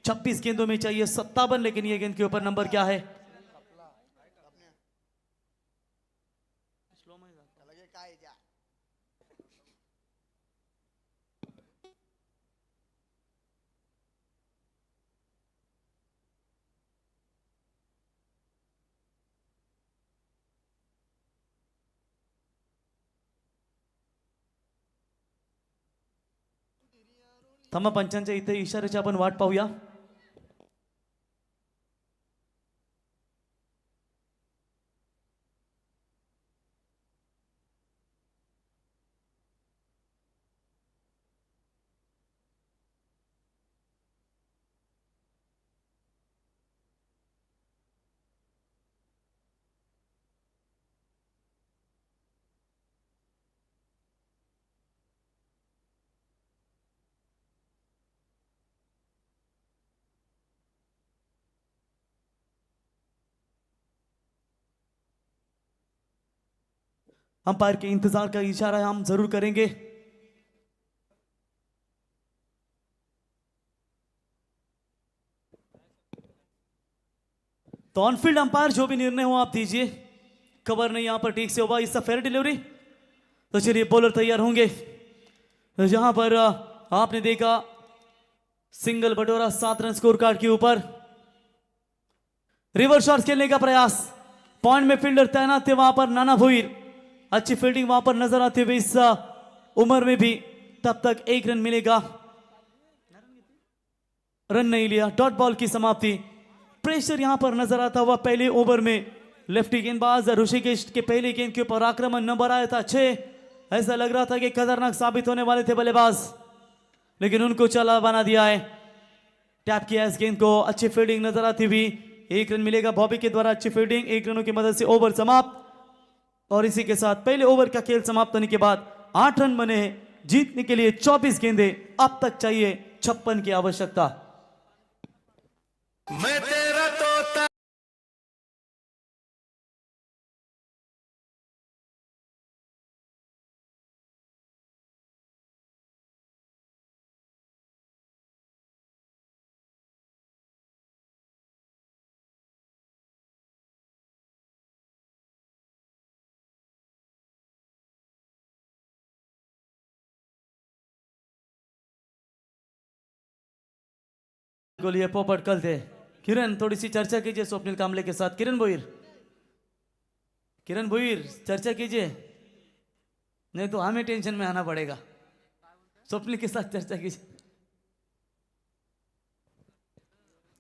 26 गेंदों में चाहिए 57, लेकिन ये गेंद के ऊपर नंबर क्या है। थांबा, पंचांच्या इथे इशाऱ्याची आपण वाट पाहूया। अंपायर के इंतजार का इशारा हम जरूर करेंगे। तो ऑनफील्ड अंपायर जो भी निर्णय हो आप दीजिए। कवर नहीं यहां पर ठीक से होगा। इस फेयर डिलीवरी तो चलिए बॉलर तैयार होंगे। तो जहां पर आपने देखा सिंगल बटोरा 7 रन स्कोर कार्ड के ऊपर। रिवर्स शॉट्स खेलने का प्रयास, पॉइंट में फील्डर तैनात थे वहां पर नाना भोईर, अच्छी फील्डिंग वहां पर नजर आती हुई इस उम्र में भी। तब तक 1 रन मिलेगा, रन नहीं लिया, डॉट बॉल की समाप्ति। प्रेशर यहां पर नजर आता हुआ पहले ओवर में लेफ्टी गेंदबाज ऋषिकेश के पहले गेंद के ऊपर आक्रमण नंबर आया था 6। ऐसा लग रहा था कि खतरनाक साबित होने वाले थे बल्लेबाज, लेकिन उनको चला बना दिया है। टैप किया इस गेंद को, अच्छी फील्डिंग नजर आती हुई। 1 रन मिलेगा बॉबी के द्वारा, अच्छी फील्डिंग, 1 रनों की मदद से ओवर समाप्त। और इसी के साथ पहले ओवर का खेल समाप्त होने के बाद 8 रन बने हैं। जीतने के लिए 24 गेंदें, अब तक चाहिए 56 की आवश्यकता। मैं तेरा तोता। गोलियां पोपट कल थे। किरण थोड़ी सी चर्चा कीजिए स्वप्निल कामले के साथ। किरण भोईर, किरण भोईर चर्चा कीजिए, नहीं तो हमें टेंशन में आना पड़ेगा। स्वप्निल के साथ चर्चा कीजिए।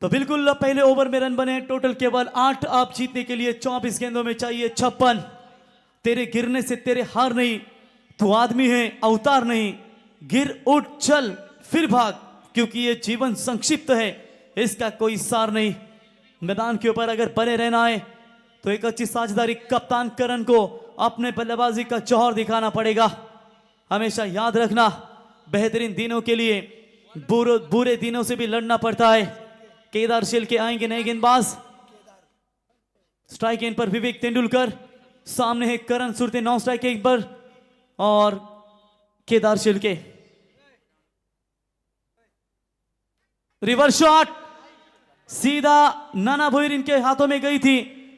तो बिल्कुल पहले ओवर में रन बने टोटल केवल 8। आप जीतने के लिए 24 गेंदों में चाहिए 56। तेरे गिरने से तेरे हार नहीं, तू आदमी है अवतार नहीं। गिर उठ चल फिर भाग, क्योंकि ये जीवन संक्षिप्त है, इसका कोई सार नहीं। मैदान के ऊपर अगर बने रहना है तो एक अच्छी साझेदारी कप्तान करण को अपने बल्लेबाजी का जौहर दिखाना पड़ेगा। हमेशा याद रखना, बेहतरीन दिनों के लिए बुरे दिनों से भी लड़ना पड़ता है। केदार शिल के आएंगे नए गेंदबाज। स्ट्राइक एंड पर विवेक तेंदुलकर, सामने है करण सुरते 9 स्ट्राइक एंड पर और केदार शिल के। रिवर्स शॉट सीधा नाना भोईर इनके हाथों में गई थी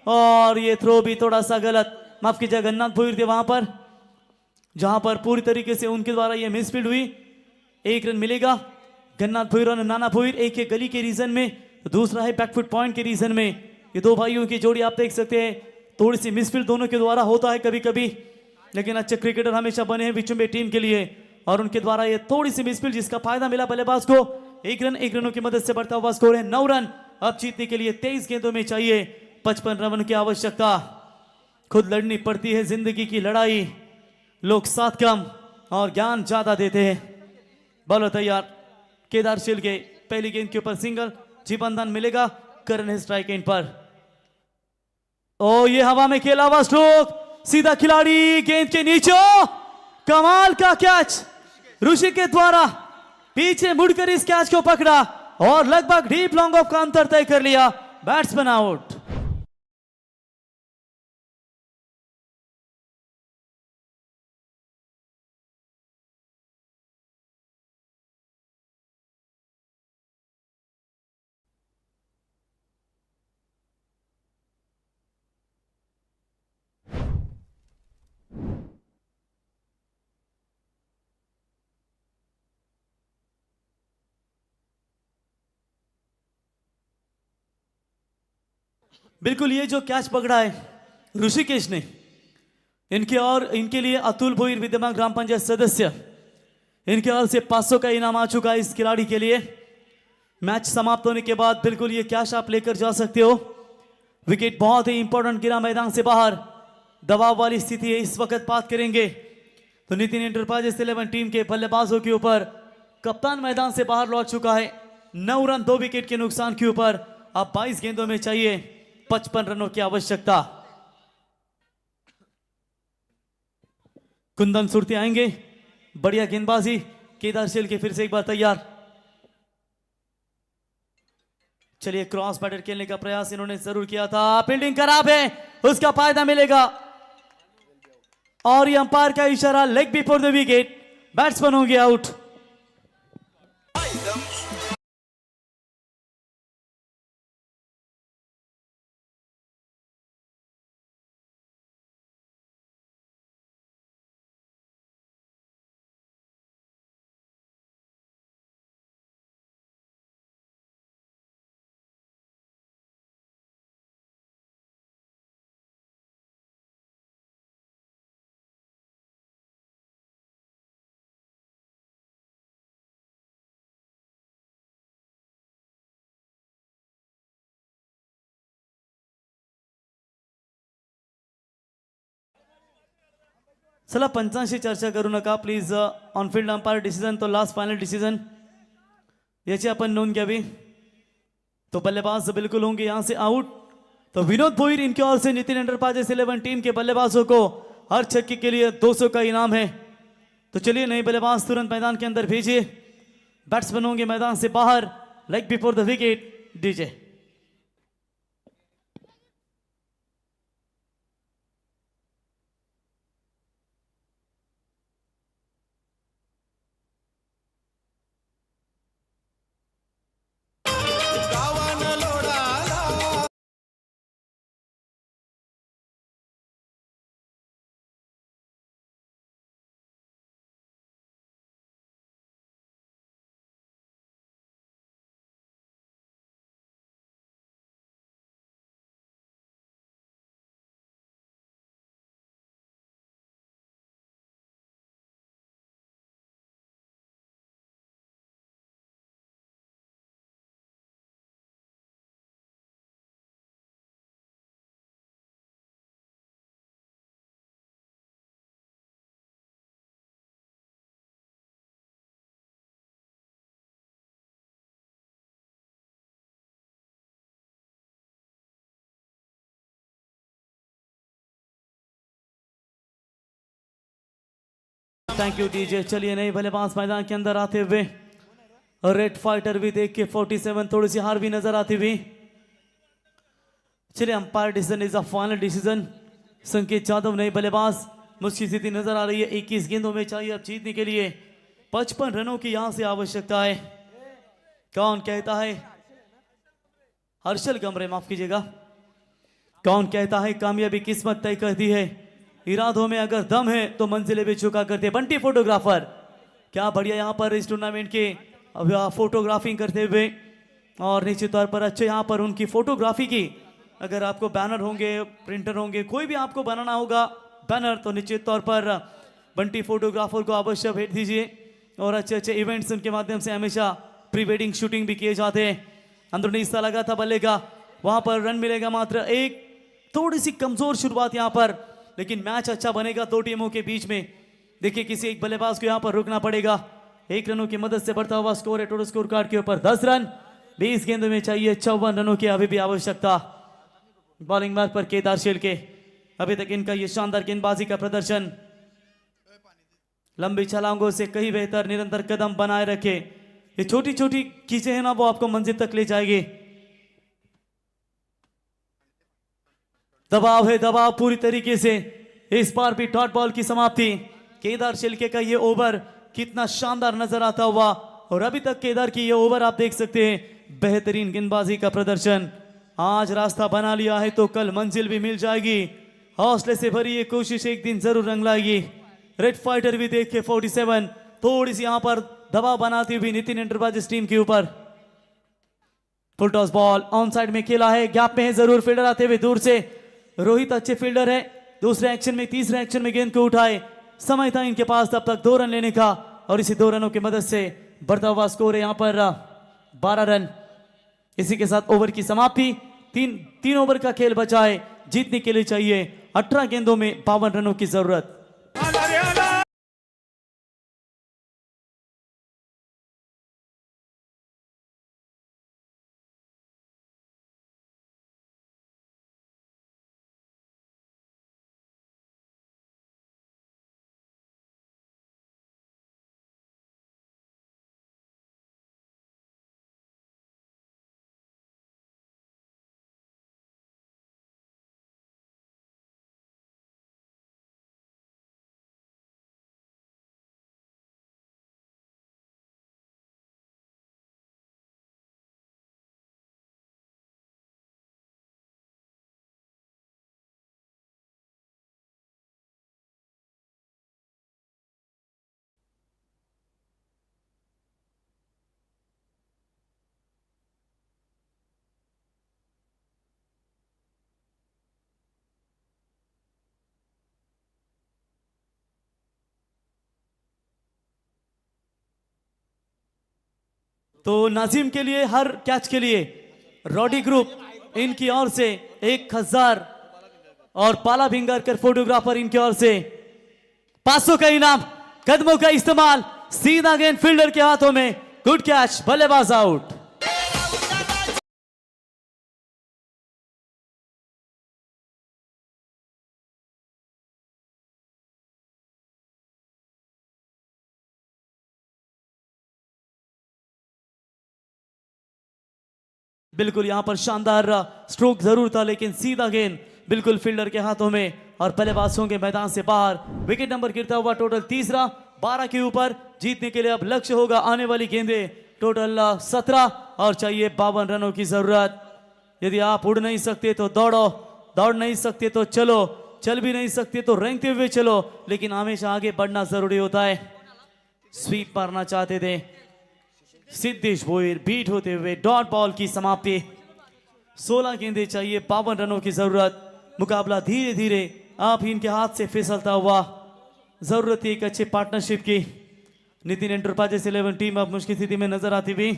और ये थ्रो भी थोड़ा सा गलत, माफ कीजिए गन्नाथ भोईर थे वहां पर, जहां पर पूरी तरीके से उनके द्वारा ये मिसफील्ड हुई। 1 रन मिलेगा गन्नाथ भोईर और नाना भोईर, एक है गली के रीजन में, दूसरा है बैकफुट पॉइंट के रीजन में। ये दो भाइयों की जोड़ी आप देख सकते हैं, थोड़ी सी मिसफील्ड दोनों के द्वारा होता है कभी कभी, लेकिन अच्छे क्रिकेटर हमेशा बने हैं विचुम्बे टीम के लिए और उनके द्वारा ये थोड़ी सी मिसफील्ड जिसका फायदा मिला बल्लेबाज को। 1 रन, 1 रनों की मदद से बढ़ता हुआ स्कोर है 9 रन। अब जीतने के लिए 23 गेंदों में चाहिए 55 रन की आवश्यकता। खुद लड़नी पड़ती है जिंदगी की लड़ाई, लोग साथ कम और ज्ञान ज्यादा देते हैं। बॉलर तैयार, केदार शिल के पहली गेंद के ऊपर सिंगल, जीवनदान मिलेगा करण है स्ट्राइक एंड पर। ओ ये हवा में खेला हुआ स्ट्रोक, सीधा खिलाड़ी गेंद के नीचे, कमाल का कैच ऋषि के द्वारा, पीछे मुड़कर इस कैच को पकड़ा और लगभग डीप लॉन्ग ऑफ का अंतर तय कर लिया। Batsman out. बिल्कुल ये जो कैच पकड़ा है ऋषिकेश ने, इनके और इनके लिए अतुल भोईर विद्यमान ग्राम पंचायत सदस्य, इनके ओर से 500 का इनाम आ चुका है इस खिलाड़ी के लिए। मैच समाप्त होने के बाद बिल्कुल ये कैश आप लेकर जा सकते हो। विकेट बहुत ही इंपॉर्टेंट गिरा मैदान से बाहर, दबाव वाली स्थिति है इस वक्त। बात करेंगे तो नितिन एंटरप्राइजेस 11 टीम के बल्लेबाजों के ऊपर कप्तान मैदान से बाहर लौट चुका है 9 रन 2 विकेट के नुकसान के ऊपर। अब 22 गेंदों में चाहिए 55 रनों की आवश्यकता। कुंदन सुरती आएंगे, बढ़िया गेंदबाजी, केदार शिल के फिर से एक बार तैयार। चलिए क्रॉस बैटर खेलने का प्रयास इन्होंने जरूर किया था, फील्डिंग खराब है, उसका फायदा मिलेगा और ये अंपायर का इशारा leg before the wicket, batsman हो गया आउट। चला पंचांशी चर्चा करू नका please. On field umpire decision तो लास्ट फायनल डिसिजन याची आपण नोंद घ्यावी. तो बल्लेबाज बिल्कुल होंगे यहां से आउट. तो विनोद भोईर इनकी ओर से नितिन एंटरप्राइजेस 11 टीम के बल्लेबाजों को हर छक्के के लिए 200 का इनाम है. तो चलिए नए बल्लेबाज तुरंत मैदान के अंदर भेजिए. बैट्समैन होंगे मैदान से बाहर. Leg before the wicket DJ. Thank you DJ. चलिए नए बल्लेबाज मैदान के अंदर आते हुए. रेड फाइटर भी देख के 47 थोड़ी सी हार भी नजर आती हुई. चलिए umpire decision is a final decision. संकेत यादव नए बल्लेबाज. मुश्किल स्थिति नजर आ रही है. 21 गेंदों में चाहिए अब जीतने के लिए 55 रनों की यहां से आवश्यकता है. कौन कहता है हर्षल गमरे माफ कीजिएगा. कौन कहता है कामयाबी किस्मत तय करती है. इरादों में अगर दम है तो मंजिलें भी चुका करते. बंटी फोटोग्राफर क्या बढ़िया यहाँ पर इस टूर्नामेंट के फोटोग्राफिंग करते हुए. और निश्चित तौर पर अच्छे यहाँ पर उनकी फोटोग्राफी की. अगर आपको बैनर होंगे प्रिंटर होंगे कोई भी आपको बनाना होगा बैनर तो निश्चित तौर पर बंटी फोटोग्राफर को अवश्य भेज दीजिए. और अच्छे अच्छे इवेंट्स उनके माध्यम से हमेशा प्री वेडिंग शूटिंग भी किए जाते हैं. अंदरूनी हिस्सा लगा था बल्ले का. वहां पर रन मिलेगा मात्र एक. थोड़ी सी कमजोर शुरुआत यहाँ पर लेकिन मैच अच्छा बनेगा दो टीमों के बीच में. देखिए किसी एक बल्लेबाज को यहां पर रुकना पड़ेगा. 1 रनों की मदद से बढ़ता हुआ स्कोर है. टोटल स्कोर कार्ड के ऊपर 10 रन. 20 गेंदों में चाहिए 54 रनों की अभी भी आवश्यकता. बॉलिंग मार्ग पर केदार शेल के अभी तक इनका ये शानदार गेंदबाजी का प्रदर्शन. लंबी छलांगों से कहीं बेहतर निरंतर कदम बनाए रखे. ये छोटी छोटी चीजें हैं ना वो आपको मंजिल तक ले जाएगी. दबाव है दबाव पूरी तरीके से. इस बार भी डॉट बॉल की समाप्ति. केदार शिल्के का ये ओवर कितना शानदार नजर आता हुआ. और अभी तक केदार की ये ओवर आप देख सकते हैं. बेहतरीन गेंदबाजी का प्रदर्शन. आज रास्ता बना लिया है तो कल मंजिल भी मिल जाएगी. हौसले से भरी ये कोशिश एक दिन जरूर रंग लाएगी. रेड फाइटर भी देख के 47 थोड़ी सी यहां पर दबाव बनाती हुई नितिन एंटरप्राइजेस टीम के ऊपर. Full toss ball on side में खेला है. गैप में है जरूर. फील्डर आते हुए दूर से. रोहित अच्छे फील्डर है. दूसरे एक्शन में तीसरे एक्शन में गेंद को उठाए. समय था इनके पास तब तक 2 रन लेने का. और इसी 2 रनों की मदद से बढ़ता हुआ स्कोर है यहां पर 12 रन. इसी के साथ ओवर की समाप्ति. तीन ओवर का खेल बचा है. जीतने के लिए चाहिए 18 गेंदों में 52 रनों की जरूरत. तो नाजिम के लिए हर कैच के लिए रॉडी ग्रुप इनकी ओर से 1000 और पाला भिंगरकर फोटोग्राफर इनकी ओर से 500 का इनाम, कदमों का इस्तेमाल, सीधा गेंद फील्डर के हाथों में, गुड कैच, बल्लेबाज आउट। बिल्कुल यहां पर शानदार स्ट्रोक जरूर था, लेकिन सीधा गेंद बिल्कुल फील्डर के हाथों में और बल्लेबाजों के मैदान से बाहर। विकेट नंबर गिरता हुआ टोटल तीसरा, 12 के ऊपर। जीतने के लिए अब लक्ष्य होगा आने वाली गेंदें, टोटल 17 और चाहिए 52 रनों की जरूरत। यदि आप उड़ नहीं सकते तो दौड़ो, दौड़ नहीं सकते तो चलो, चल भी नहीं सकते तो रेंगते हुए चलो, लेकिन हमेशा आगे बढ़ना जरूरी होता है। स्वीप मारना चाहते थे सिद्धेश भोईर, बीट होते हुए डॉट बॉल की समाप्ति। 16 गेंदें चाहिए, 52 रनों की जरूरत। मुकाबला धीरे धीरे आप ही इनके हाथ से फिसलता हुआ। जरूरत है एक अच्छे पार्टनरशिप की। नितिन एंटरप्राइजेस 11 टीम अब मुश्किल स्थिति में नजर आती हुई।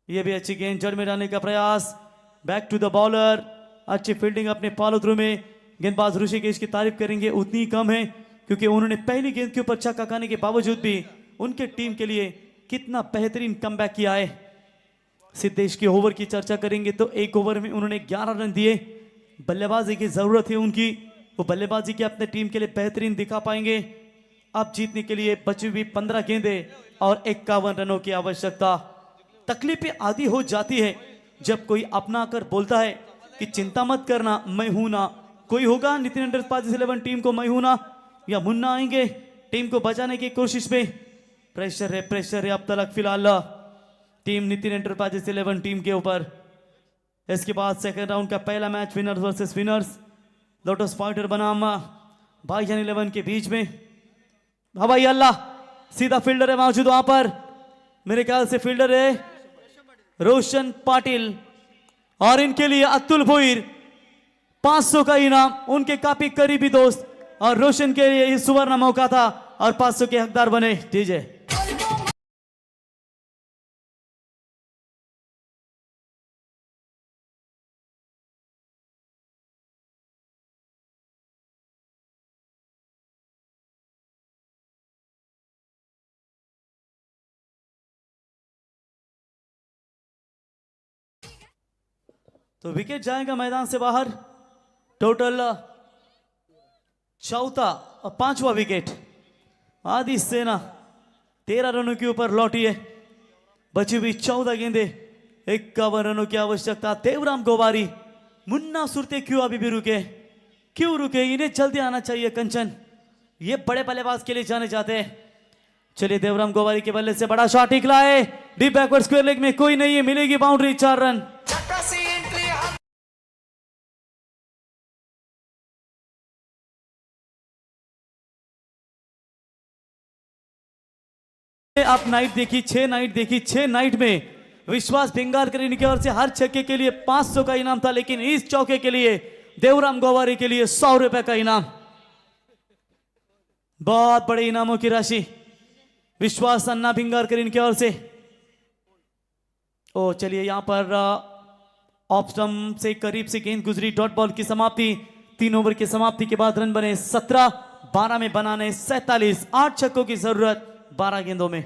यह भी अच्छी गेंद जड़ में डालने का प्रयास, बैक टू द बॉलर, अच्छी फील्डिंग अपने फॉलो थ्रू में। गेंदबाज ऋषिकेश की तारीफ करेंगे उतनी ही कम है, क्योंकि उन्होंने पहली गेंद के ऊपर छक्का खाने के बावजूद भी उनके टीम के लिए कितना बेहतरीन कमबैक किया है। सिद्धेश के ओवर की चर्चा करेंगे तो एक ओवर में उन्होंने 11 रन दिए। बल्लेबाजी की जरूरत है उनकी, वो बल्लेबाजी की अपने टीम के लिए बेहतरीन दिखा पाएंगे। अब जीतने के लिए बची हुई 15 गेंदें और 51 रनों की आवश्यकता। तकलीफें आदि हो जाती है जब कोई अपना कर बोलता है कि चिंता मत करना, मैं हूं ना। कोई होगा नितिन एंटरप्राइजेस 11 टीम को मैं हूं ना, या मुन्ना आएंगे टीम को बचाने की कोशिश में। प्रेशर है अब तक फिलहाल टीम नितिन एंटरप्राइजेस 11 टीम के ऊपर। इसके बाद सेकंड राउंड का पहला match winners versus winners, lotus pointer बनाम भाईजान 11 के बीच में। हवाई अल्लाह, सीधा फील्डर है मौजूद वहां पर, मेरे ख्याल से फील्डर है रोशन पाटिल, और इनके लिए अतुल भोईर। 500 का इनाम, उनके काफी करीबी दोस्त, और रोशन के लिए ये सुवर्ण मौका था और 500 के हकदार बने। डीजे तो विकेट जाएगा मैदान से बाहर। टोटल चौथा और 5वां विकेट। आदि सेना 13 रनों के ऊपर लौटी है। बची हुई 14 गेंदे, 51 रनों की आवश्यकता। देवराम गोवारी, मुन्ना सुरते क्यों अभी भी रुके, क्यों रुके? इन्हें जल्दी आना चाहिए कंचन, ये बड़े बल्लेबाज के लिए जाने जाते हैं। चलिए देवराम गोवारी के बल्ले से बड़ा शॉट निकला है, डीप बैकवर्ड स्क्वायर लेग में, कोई नहीं है, मिलेगी बाउंड्री, 4 रन। आप नाइट देखी, 6 नाइट देखी, 6 नाइट में विश्वास भिंगारकर इनकी ओर से हर छक्के के लिए 500 का इनाम था, लेकिन इस चौके के लिए देवराम गोवारी के लिए 100 रुपए का इनाम। बहुत बड़े इनामों की राशि विश्वास अन्ना भिंगारकर इनकी ओर से। ओ चलिए यहां पर ऑफ स्टंप से करीब से गेंद गुजरी, डॉट बॉल की समाप्ति। 3 ओवर की समाप्ति के बाद रन बने 17, 12 में बनाने 47, 8 छक्कों की जरूरत 12 गेंदों में।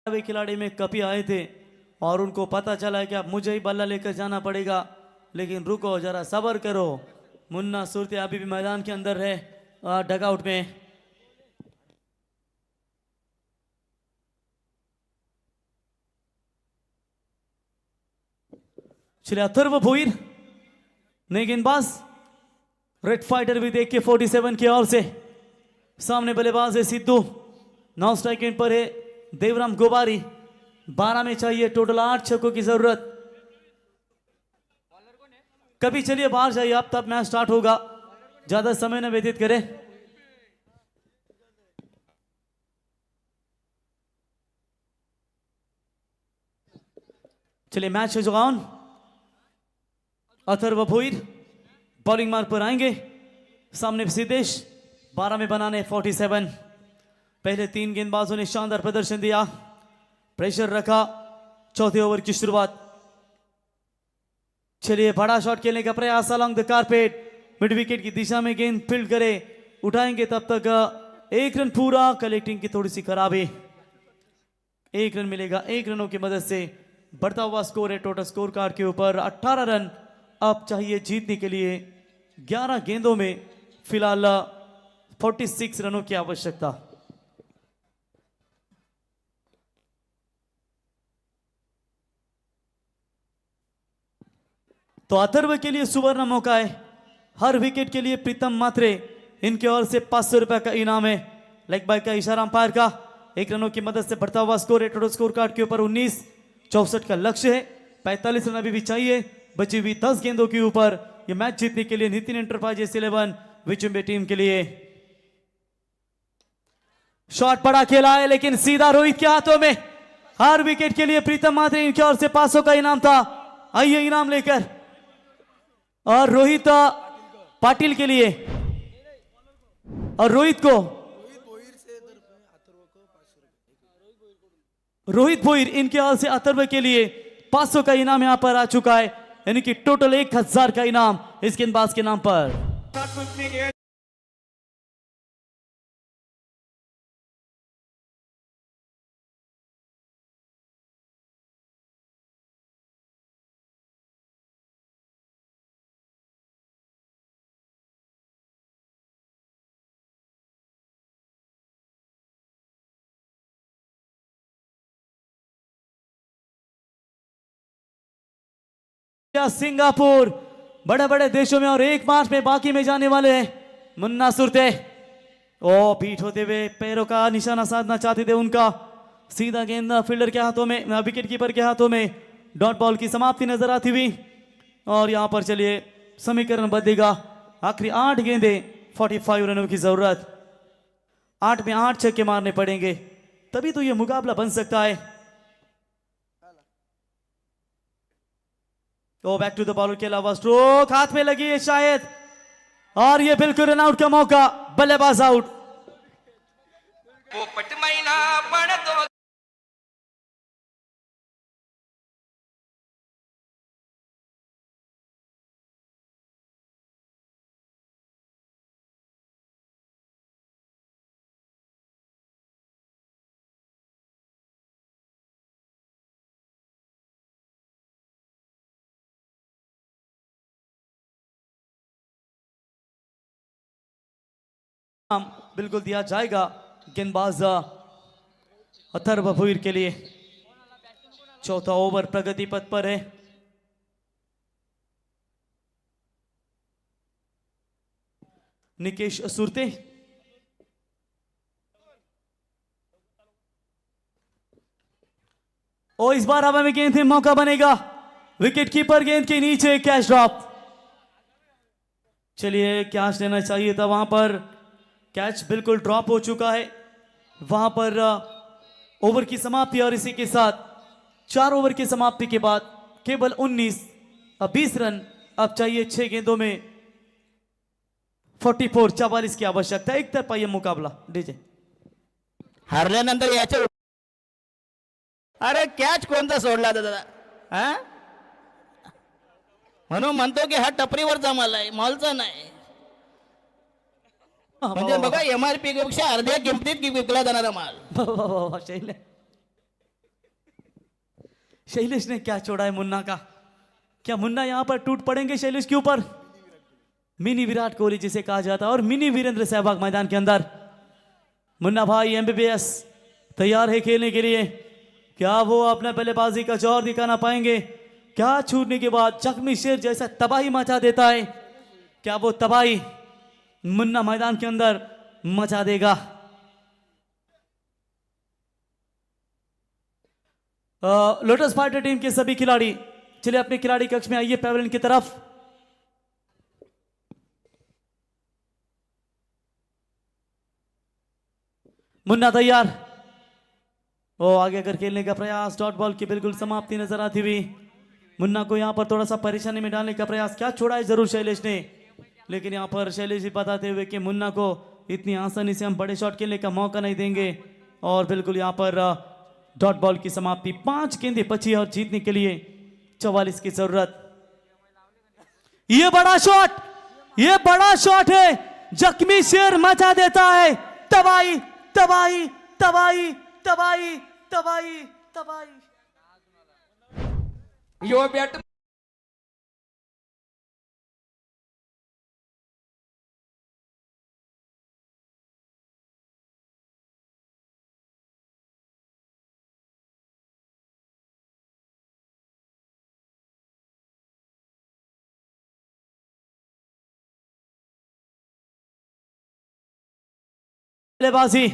वे खिलाड़ी में कभी आए थे और उनको पता चला कि अब मुझे ही बल्ला लेकर जाना पड़ेगा, लेकिन रुको जरा सब्र करो। मुन्ना सुरते अभी भी मैदान के अंदर है, डगआउट में। चलिए अथर्व भोईर नए गेंदबाज, रेड फाइटर भी देख के 47 की ओर से। सामने बल्लेबाज है सिद्धू, 9 स्ट्राइक एंड पर है देवराम गोवारी। 12 में चाहिए टोटल 8 छक्कों की जरूरत। कभी चलिए बाहर जाइए आप, तब मैच स्टार्ट होगा, ज्यादा समय न व्यतीत करें। चलिए मैच है on. Atharva Bhoir bowling mark पर आएंगे, सामने सिद्धेश 12 में बनाने 47। पहले 3 गेंदबाजों ने शानदार प्रदर्शन दिया, प्रेशर रखा। चौथे ओवर की शुरुआत। चलिए बड़ा शॉट खेलने का प्रयास along the carpet, mid wicket की दिशा में गेंद फील्ड करे, उठाएंगे तब तक 1 रन पूरा। कलेक्टिंग की थोड़ी सी खराबी, 1 रन मिलेगा 1 रनों की मदद से। बढ़ता हुआ स्कोर है टोटल स्कोर कार्ड के ऊपर 18 रन अब चाहिए जीतने के लिए। 11 गेंदों में फिलहाल 46 रनों की आवश्यकता। तो अथर्व के लिए सुवर्ण मौका है, हर विकेट के लिए प्रीतम मात्रे, इनके ओर से 500 रुपए का इनाम है। लेग बाय का इशारा अंपायर का। 1 रनों की मदद से बढ़ता हुआ स्कोर है टोटल स्कोर कार्ड के ऊपर 19। 64 का लक्ष्य है, 45 रन अभी भी चाहिए बची हुई 10 गेंदों के ऊपर। ये मैच जीतने के लिए नितिन एंटरप्राइजेस 11 विचुम्बे टीम के लिए। शॉट बड़ा खेला है लेकिन सीधा रोहित के हाथों में। हर विकेट के लिए प्रीतम मात्रे, इनकी ओर से 500 का इनाम था। आइए इनाम लेकर। और रोहित पाटिल के लिए, और रोहित भोईर इनके ओर से अथर्व के लिए 500 का इनाम यहां पर आ चुका है, यानी कि टोटल 1000 का इनाम इस गेंदबाज के नाम पर। सिंगापुर बड़े बड़े देशों में और 1 मार्च में बाकी में जाने वाले हैं मुन्ना सुरते। ओ पीठ होते हुए पैरों का निशाना साधना चाहते थे उनका। सीधा गेंद फील्डर के हाथों में, विकेट कीपर के हाथों में। डॉट बॉल की समाप्ति नजर आती हुई। और यहां पर चलिए समीकरण बदलेगा। आखिरी 8 गेंदे 45 रनों की जरूरत। 8 में 8 छक्के मारने पड़ेंगे तभी तो यह मुकाबला बन सकता है। तो बैक टू द बॉलर के अलावा स्ट्रोक हाथ में लगी है शायद, और ये बिल्कुल रन आउट का मौका, बल्लेबाज आउट। पोपट मैना पड़तो बिल्कुल दिया जाएगा गेंदबाज अथर्व भोईर के लिए। चौथा ओवर प्रगति पथ पर है। निकेश सुरते और इस बार हवा में गेंद से मौका बनेगा। विकेट कीपर गेंद के नीचे, कैच ड्रॉप। चलिए कैच लेना चाहिए था वहां पर, कैच बिल्कुल ड्रॉप हो चुका है वहां पर। ओवर की समाप्ति और इसी के साथ 4 ओवर की समाप्ति के बाद केवल 20 रन अब चाहिए 6 गेंदों में 44 की आवश्यकता। एक तरफा यह मुकाबला। डीजे हरल्यानंतर याच्या अरे कॅच कोणता सोडला दादा हा म्हणून म्हणतो की हा टपरीवर जमालाय, मॉलचा नाही. म्हणजे बघा MRP पेक्षा अर्ध्या किमतीत विकला जाणारा माल. शैलेश ने क्या छोड़ा है मुन्ना का? क्या मुन्ना यहां पर टूट पड़ेंगे शैलेश के ऊपर? मिनी विराट कोहली जिसे कहा जाता है और मिनी वीरेंद्र सहवाग मैदान के अंदर। मुन्ना भाई MBBS तैयार है खेलने के लिए। क्या वो अपने बल्लेबाजी का जोर दिखाना पाएंगे? क्या छूटने के बाद जख्मी शेर जैसा तबाही मचा देता है? क्या वो तबाही मुन्ना मैदान के अंदर मचा देगा? लोटस फाइटर टीम के सभी खिलाड़ी चलिए अपने खिलाड़ी कक्ष में आइए। पेवेलियन की तरफ मुन्ना तैयार, वो आगे कर खेलने का प्रयास, डॉट बॉल की बिल्कुल समाप्ति नजर आती हुई। मुन्ना को यहाँ पर थोड़ा सा परेशानी में डालने का प्रयास, क्या छोड़ा है जरूर शैलेश ने, लेकिन यहाँ पर शैलेश जी बताते हुए कि मुन्ना को इतनी आसानी से हम बड़े शॉट खेलने का मौका नहीं देंगे। और बिल्कुल यहाँ पर डॉट बॉल की समाप्ति, 5 गेंदें बची और जीतने के लिए 44 की जरूरत। ये बड़ा शॉट, ये बड़ा शॉट है, जख्मी शेर मचा देता है, तबाही तबाही तबाही तबाही तबाही तबाही। यो बॅट बल्लेबाजी,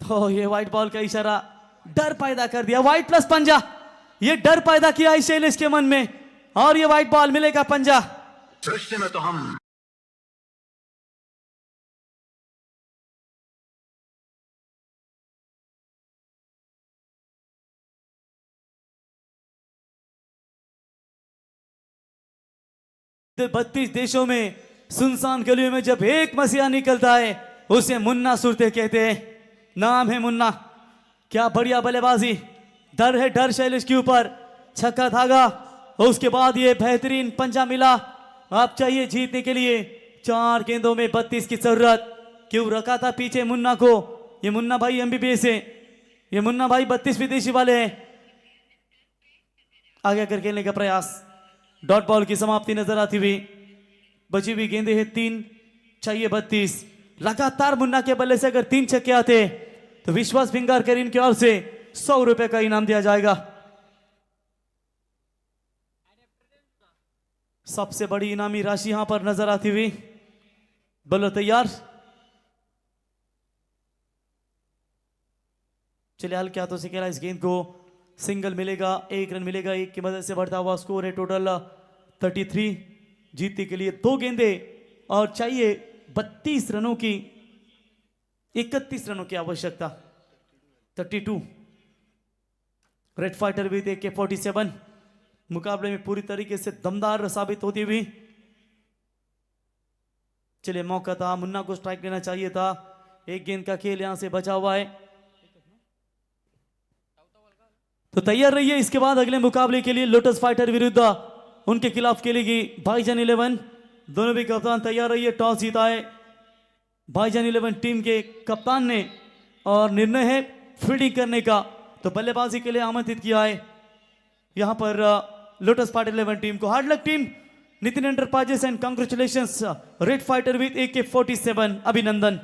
तो ये व्हाइट बॉल का इशारा डर पैदा कर दिया, व्हाइट प्लस पंजा, ये डर पैदा किया है शैलेश के मन में, और ये व्हाइट बॉल मिलेगा पंजा। सृष्टि में तो हम बत्तीस देशों में सुनसान गलियों में जब एक मसीहा निकलता है उसे मुन्ना सुरते कहते हैं। नाम है मुन्ना, क्या बढ़िया बल्लेबाजी, डर है डर शैलेश के ऊपर, छक्का धागा, और उसके बाद ये बेहतरीन पंजा मिला। आप चाहिए जीतने के लिए 4 गेंदों में 32 की जरूरत। क्यों रखा था पीछे मुन्ना को, ये मुन्ना भाई एमबीबीएस है, ये मुन्ना भाई 32 विदेशी वाले हैं। आगे कर खेलने का प्रयास, डॉट बॉल की समाप्ति नजर आती हुई, बची हुई गेंदे है 3, चाहिए 32। लगातार मुन्ना के बल्ले से अगर 3 छक्के आते तो विश्वास फिंगर करीन की ओर से 100 रुपए का इनाम दिया जाएगा। सबसे बड़ी इनामी राशि यहां पर नजर आती हुई, बल्लो तैयार, चलिए हल्के हाथों से खेला, इस गेंद को सिंगल मिलेगा, 1 रन मिलेगा, 1 की मदद से बढ़ता हुआ स्कोर है टोटल 33। जीतने के लिए 2 गेंदे और चाहिए 32 रनों की, 31 रनों की आवश्यकता, 32। रेड फाइटर भी देख के 47 मुकाबले में पूरी तरीके से दमदार साबित होती हुई। चलिए मौका था, मुन्ना को स्ट्राइक लेना चाहिए था, 1 गेंद का खेल यहां से बचा हुआ है, तो तैयार रहिए। इसके बाद अगले मुकाबले के लिए लोटस फाइटर विरुद्ध उनके खिलाफ खेलेगी भाईजान 11। दोनों भी कप्तान तैयार रहिए। टॉस जीता है भाईजान 11 टीम के कप्तान ने और निर्णय है फील्डिंग करने का, तो बल्लेबाजी के लिए आमंत्रित किया है यहां पर लोटस फाइटर 11 टीम को। Hard luck team, Nitin enterprises and congratulations red fighter with AK-47, अभिनंदन।